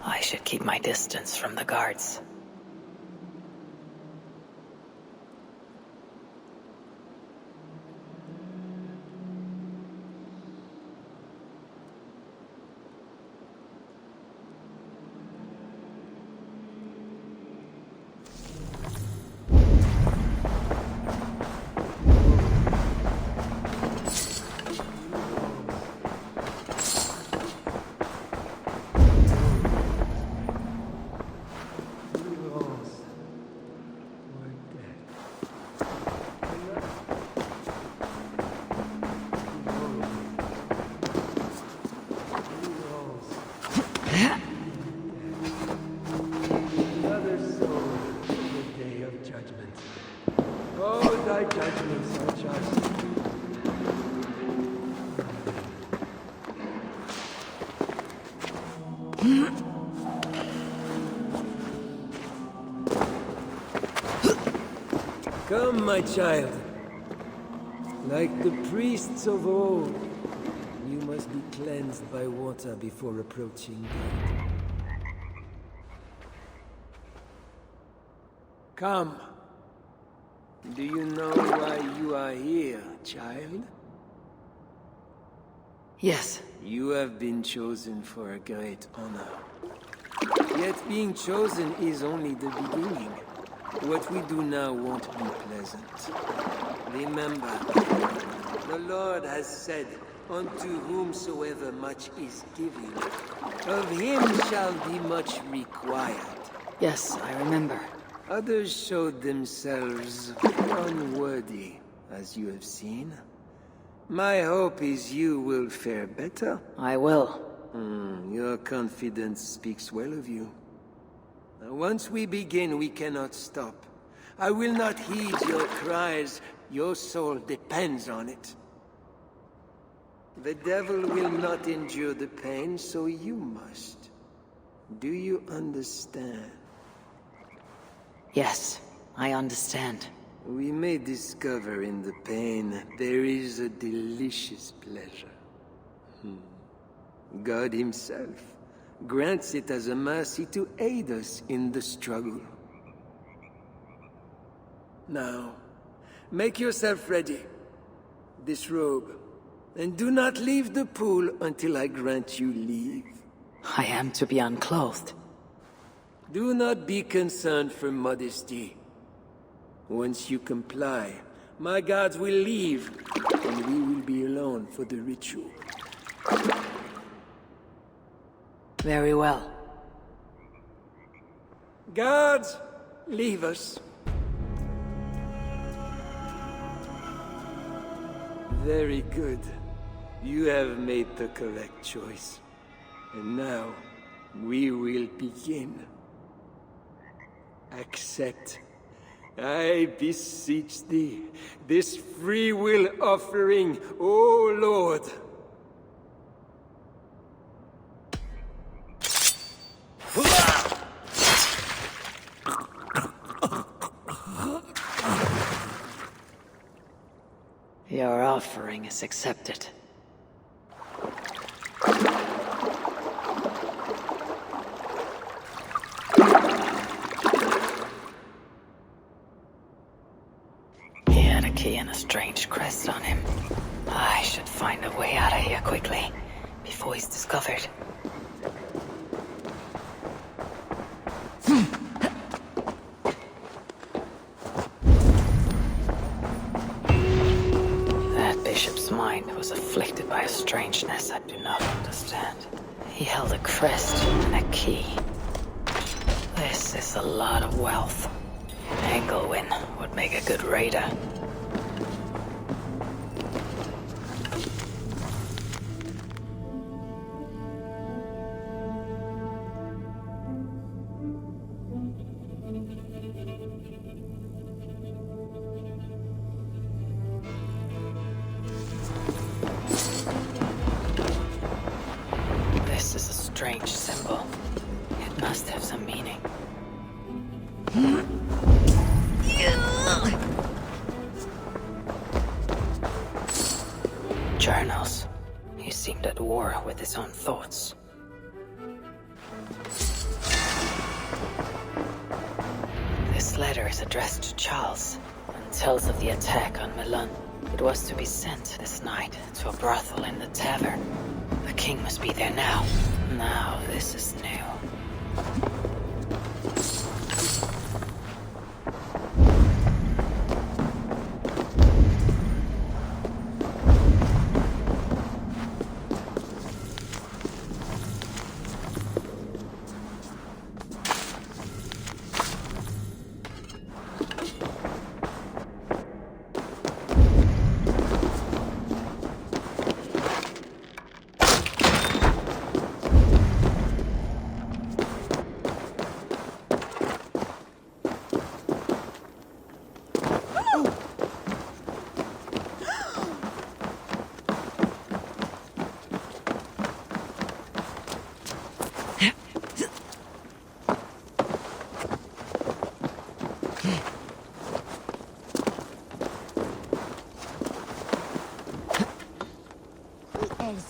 I should keep my distance from the guards. Another soul for the day of judgment. Oh, thy judgments are just. Come, my child. Like the priests of old, you must be cleansed by water before approaching God. Come. Do you know why you are here, child? Yes. You have been chosen for a great honor. Yet being chosen is only the beginning. What we do now won't be pleasant. Remember, the Lord has said, unto whomsoever much is given, of him shall be much required. Yes, I remember. Others showed themselves unworthy, as you have seen. My hope is you will fare better. I will. Your confidence speaks well of you. Now, once we begin, we cannot stop. I will not heed your cries. Your soul depends on it. The devil will not endure the pain, so you must. Do you understand? Yes, I understand. We may discover in the pain there is a delicious pleasure. God himself grants it as a mercy to aid us in the struggle. Now, make yourself ready. This robe, And do not leave the pool until I grant you leave. I am to be unclothed. Do not be concerned for modesty. Once you comply, my gods will leave, and we will be alone for the ritual. Very well. Guards, leave us. Very good. You have made the correct choice. And now, we will begin. Accept, I beseech thee, this free will offering, O Lord. Your offering is accepted. He had a key and a strange crest on him. I should find a way out of here quickly, before he's discovered. That bishop's mind was afflicted by a strangeness I do not understand. He held a crest and a key. This is a lot of wealth. Engelwin would make a good raider. This is a strange symbol. It must have some meaning. Journals. He seemed at war with his own thoughts. This letter is addressed to Charles and tells of the attack on Milan. It was to be sent this night to a brothel in the tavern. The king must be there now. Now this is new.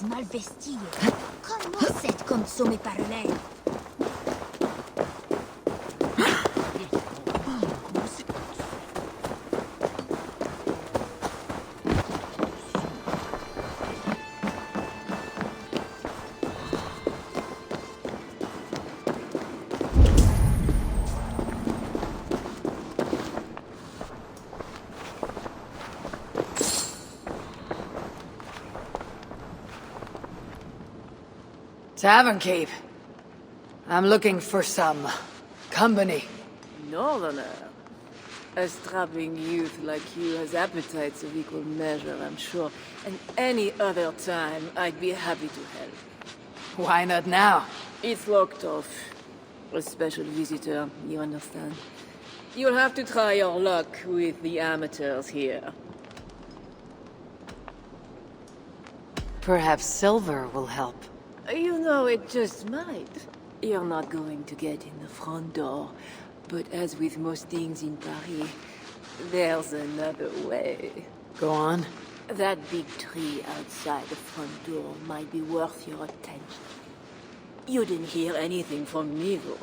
Mal vestille. Comment s'être consommé par l'air? Tavern keep. I'm looking for some company. Northerner. A strapping youth like you has appetites of equal measure, I'm sure. And any other time, I'd be happy to help. Why not now? It's locked off. A special visitor, you understand. You'll have to try your luck with the amateurs here. Perhaps silver will help. You know, it just might. You're not going to get in the front door, but as with most things in Paris, there's another way. Go on. That big tree outside the front door might be worth your attention. You didn't hear anything from me, though.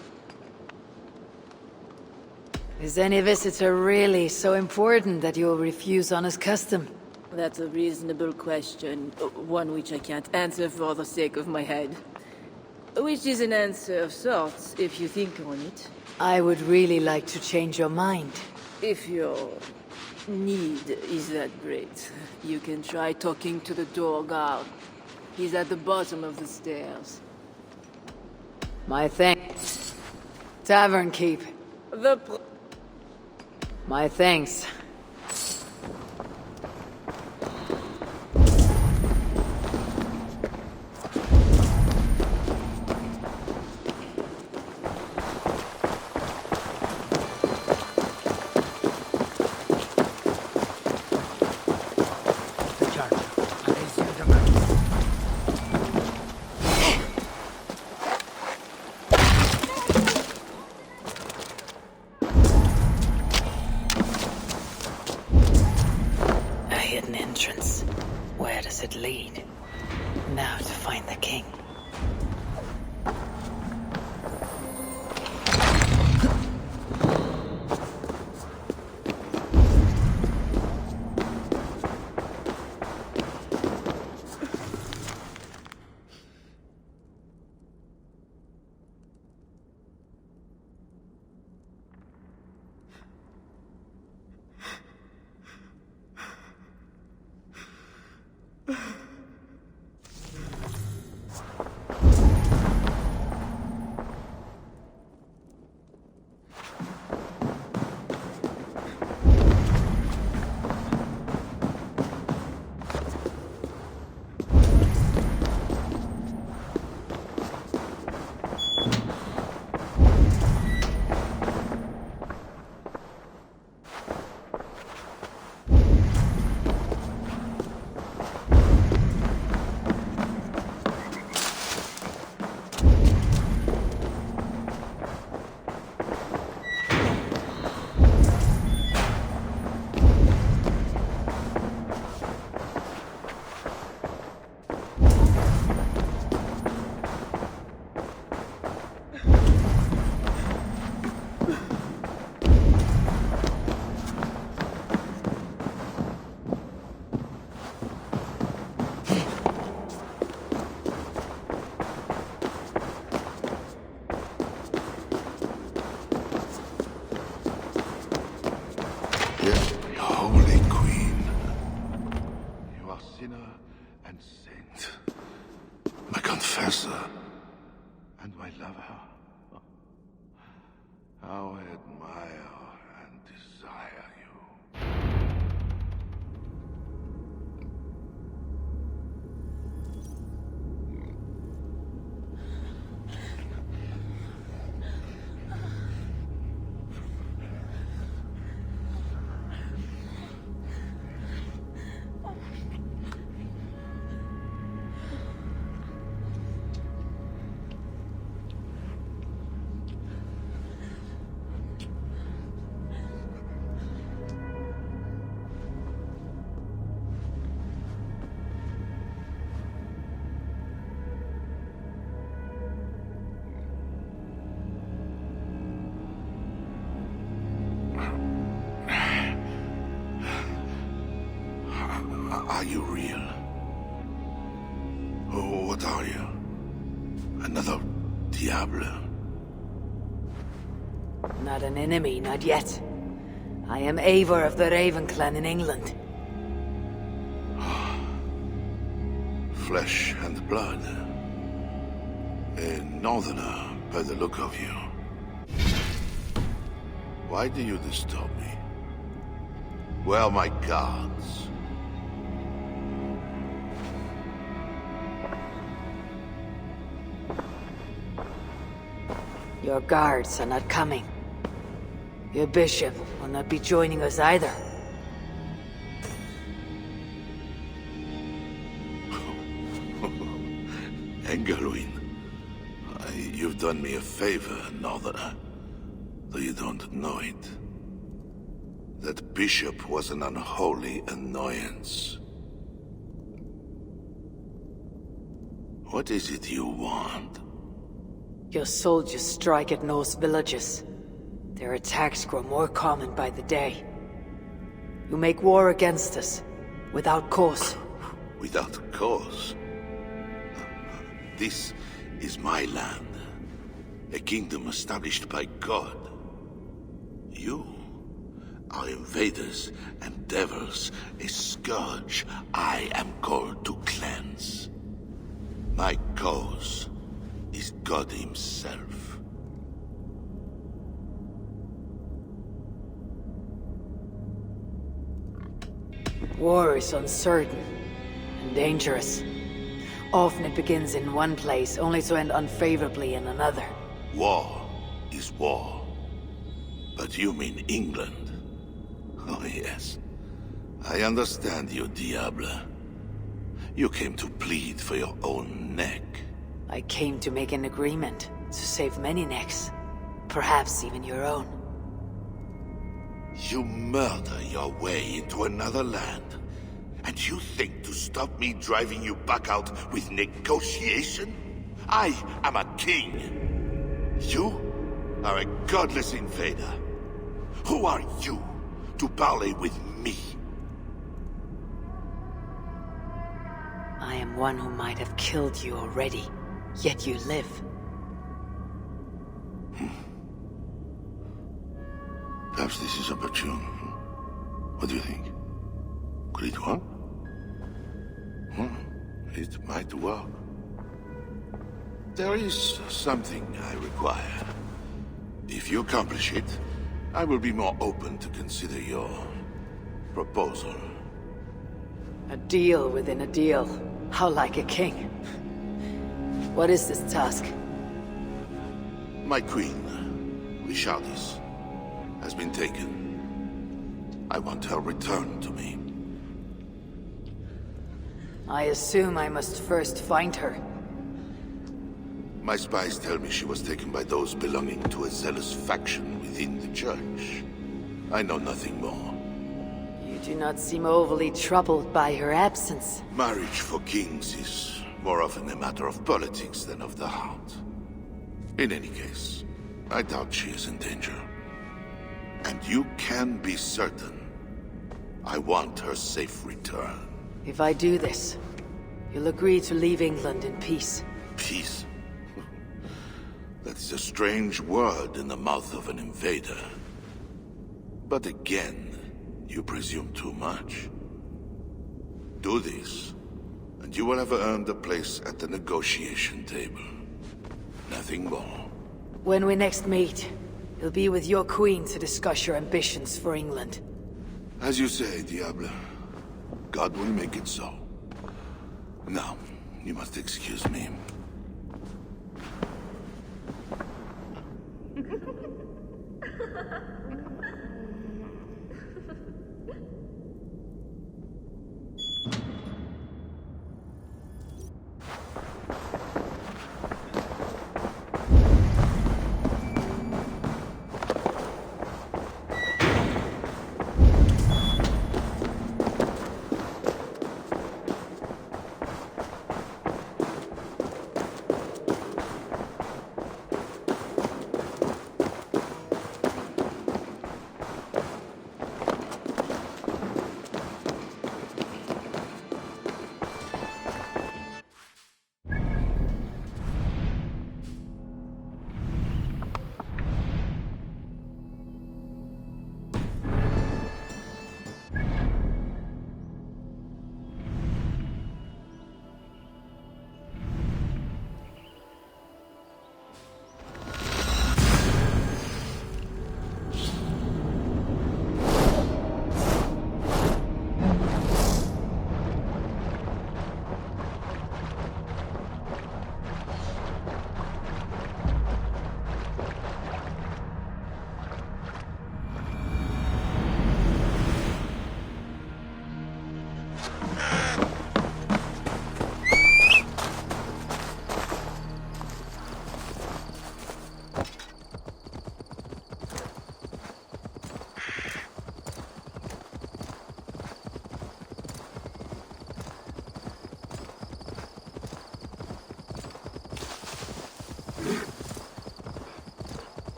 Is any visitor really so important that you'll refuse honest custom? That's a reasonable question. One which I can't answer for the sake of my head. Which is an answer of sorts, if you think on it. I would really like to change your mind. If your need is that great, you can try talking to the door guard. He's at the bottom of the stairs. My thanks. Tavern keep. My thanks. Are you real? Oh, what are you? Another Diablo? Not an enemy, not yet. I am Eivor of the Raven clan in England. Flesh and blood. A northerner, by the look of you. Why do you disturb me? Where are my guards? Your guards are not coming. Your bishop will not be joining us either. Engelwin, you've done me a favor, Northerner, though you don't know it. That bishop was an unholy annoyance. What is it you want? Your soldiers strike at Norse villages. Their attacks grow more common by the day. You make war against us, Without cause. Without cause? This is my land. A kingdom established by God. You are invaders and devils, a scourge I am called to cleanse. My cause is God himself. War is uncertain and dangerous. Often it begins in one place, only to end unfavorably in another. War is war. But you mean England? Oh yes. I understand you, Diable. You came to plead for your own neck. I came to make an agreement, to save many necks. Perhaps even your own. You murder your way into another land, and you think to stop me driving you back out with negotiation? I am a king. You are a godless invader. Who are you to parley with me? I am one who might have killed you already, yet you live. Perhaps this is opportune. What do you think? Could it work? It might work. There is something I require. If you accomplish it, I will be more open to consider your proposal. A deal within a deal. How like a king. What is this task? My queen, Richardis, has been taken. I want her returned to me. I assume I must first find her. My spies tell me she was taken by those belonging to a zealous faction within the church. I know nothing more. You do not seem overly troubled by her absence. Marriage for kings is more often a matter of politics than of the heart. In any case, I doubt she is in danger. And you can be certain I want her safe return. If I do this, you'll agree to leave England in peace. Peace? That is a strange word in the mouth of an invader. But again, you presume too much. Do this, and you will have earned a place at the negotiation table. Nothing more. When we next meet, you'll be with your queen to discuss your ambitions for England. As you say, Diable. God will make it so. Now, you must excuse me.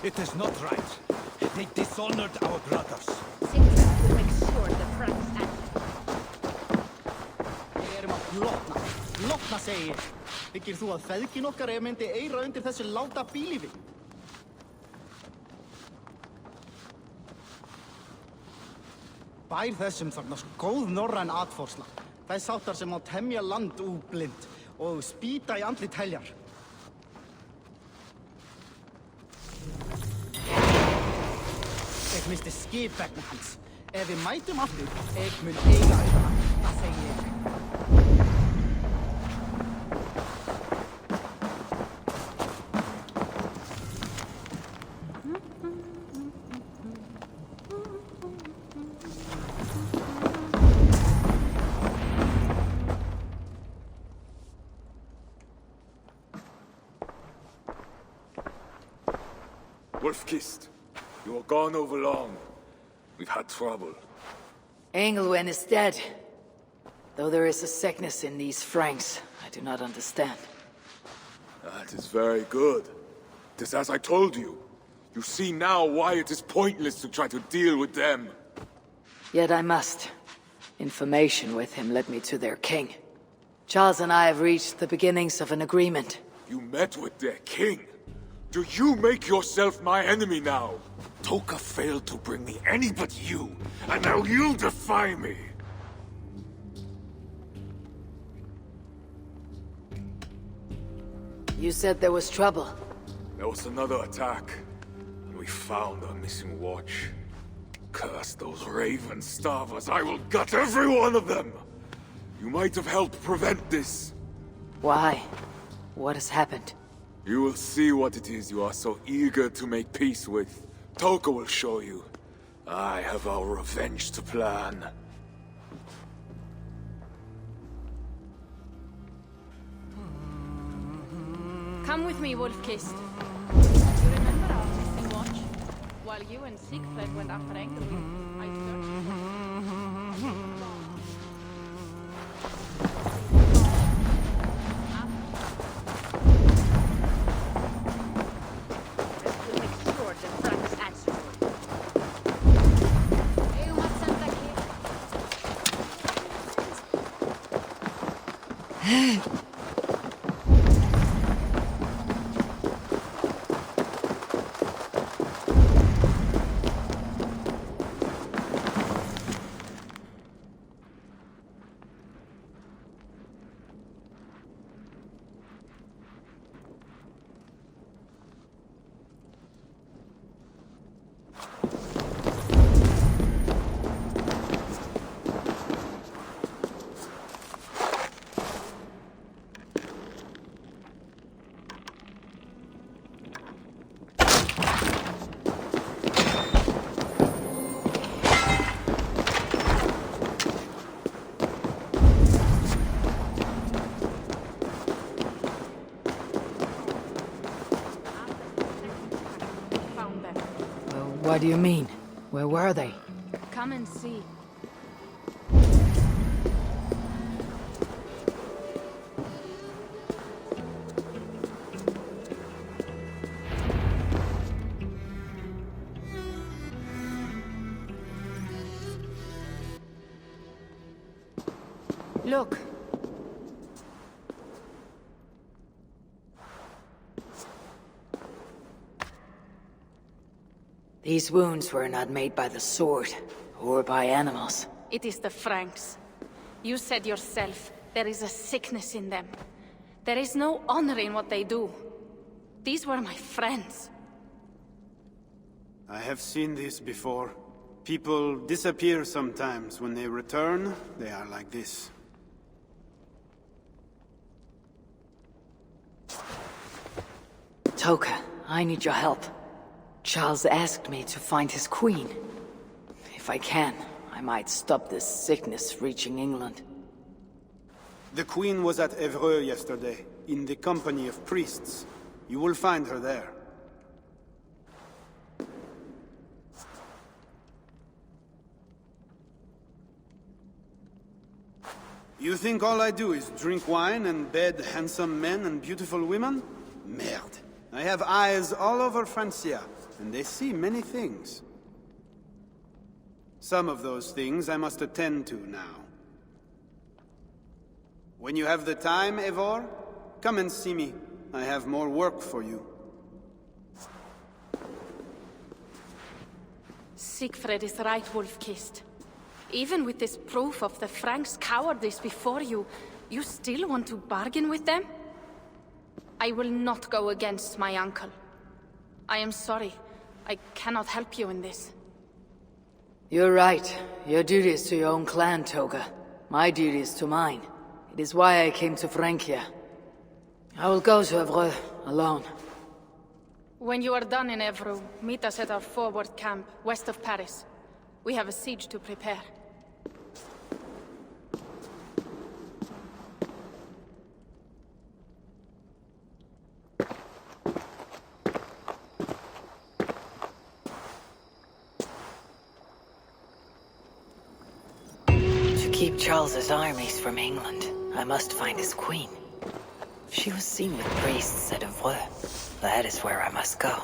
It is not right. They dishonored our brothers. Sigfred will make sure the Franks act. Við erum að lotna. Lotna, segi ég. Þykir þú að feðgin okkar myndi eyra undir þessu láta bílífi? Bær þessum þarna góð norræn atfórsla. Þess áttar sem á temja land úblind og spýta í andlit heljar. Ég misti skip vegna hans. Ef við mætum aftur, ég mun eiga yfir hann. Það segi ég. Wolfkist, you are gone over long. We've had trouble. Engelwin is dead. Though there is a sickness in these Franks, I do not understand. That is very good. It is as I told you. You see now why it is pointless to try to deal with them. Yet I must. Information with him led me to their king. Charles and I have reached the beginnings of an agreement. You met with their king? Do you make yourself my enemy now? Toka failed to bring me any but you, and now you defy me! You said there was trouble. There was another attack, and we found our missing watch. Curse those raven starvers, I will gut every one of them! You might have helped prevent this. Why? What has happened? You will see what it is you are so eager to make peace with. Toka will show you. I have our revenge to plan. Come with me, Wolfkist. You remember our missing watch? While you and Sigfred went after Engelwin, I searched. What do you mean? Where were they? Come and see. Look. These wounds were not made by the sword, or by animals. It is the Franks. You said yourself, there is a sickness in them. There is no honor in what they do. These were my friends. I have seen this before. People disappear sometimes. When they return, they are like this. Toka, I need your help. Charles asked me to find his queen. If I can, I might stop this sickness reaching England. The queen was at Eivor yesterday, in the company of priests. You will find her there. You think all I do is drink wine and bed handsome men and beautiful women? Merde. I have eyes all over Francia, and they see many things. Some of those things I must attend to now. When you have the time, Eivor, come and see me. I have more work for you. Sigfred is right, Wolf-Kissed. Even with this proof of the Franks' cowardice before you, you still want to bargain with them? I will not go against my uncle. I am sorry. I cannot help you in this. You're right. Your duty is to your own clan, Toga. My duty is to mine. It is why I came to Francia. I will go to Eivor alone. When you are done in Eivor, meet us at our forward camp, west of Paris. We have a siege to prepare. To keep Charles's armies from England, I must find his queen. She was seen with priests at Eivor. That is where I must go.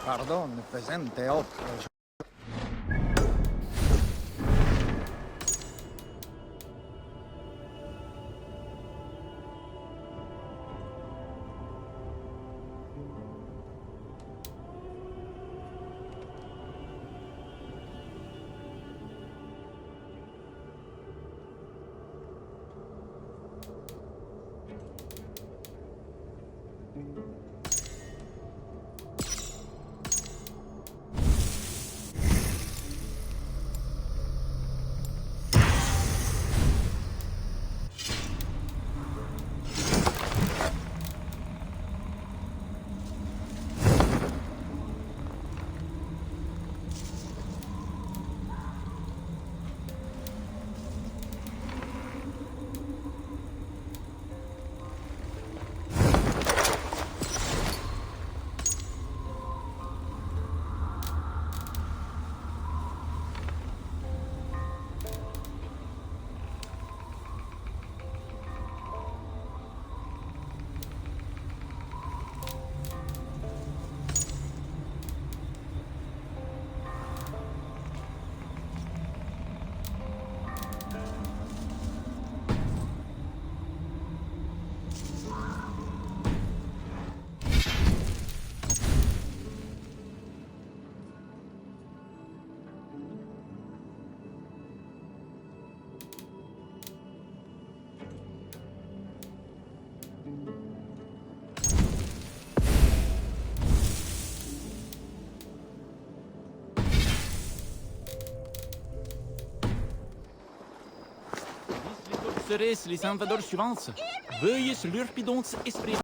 Pardon, presente otro. Serait les invaders suivants. Veuillez slurpidons esprit.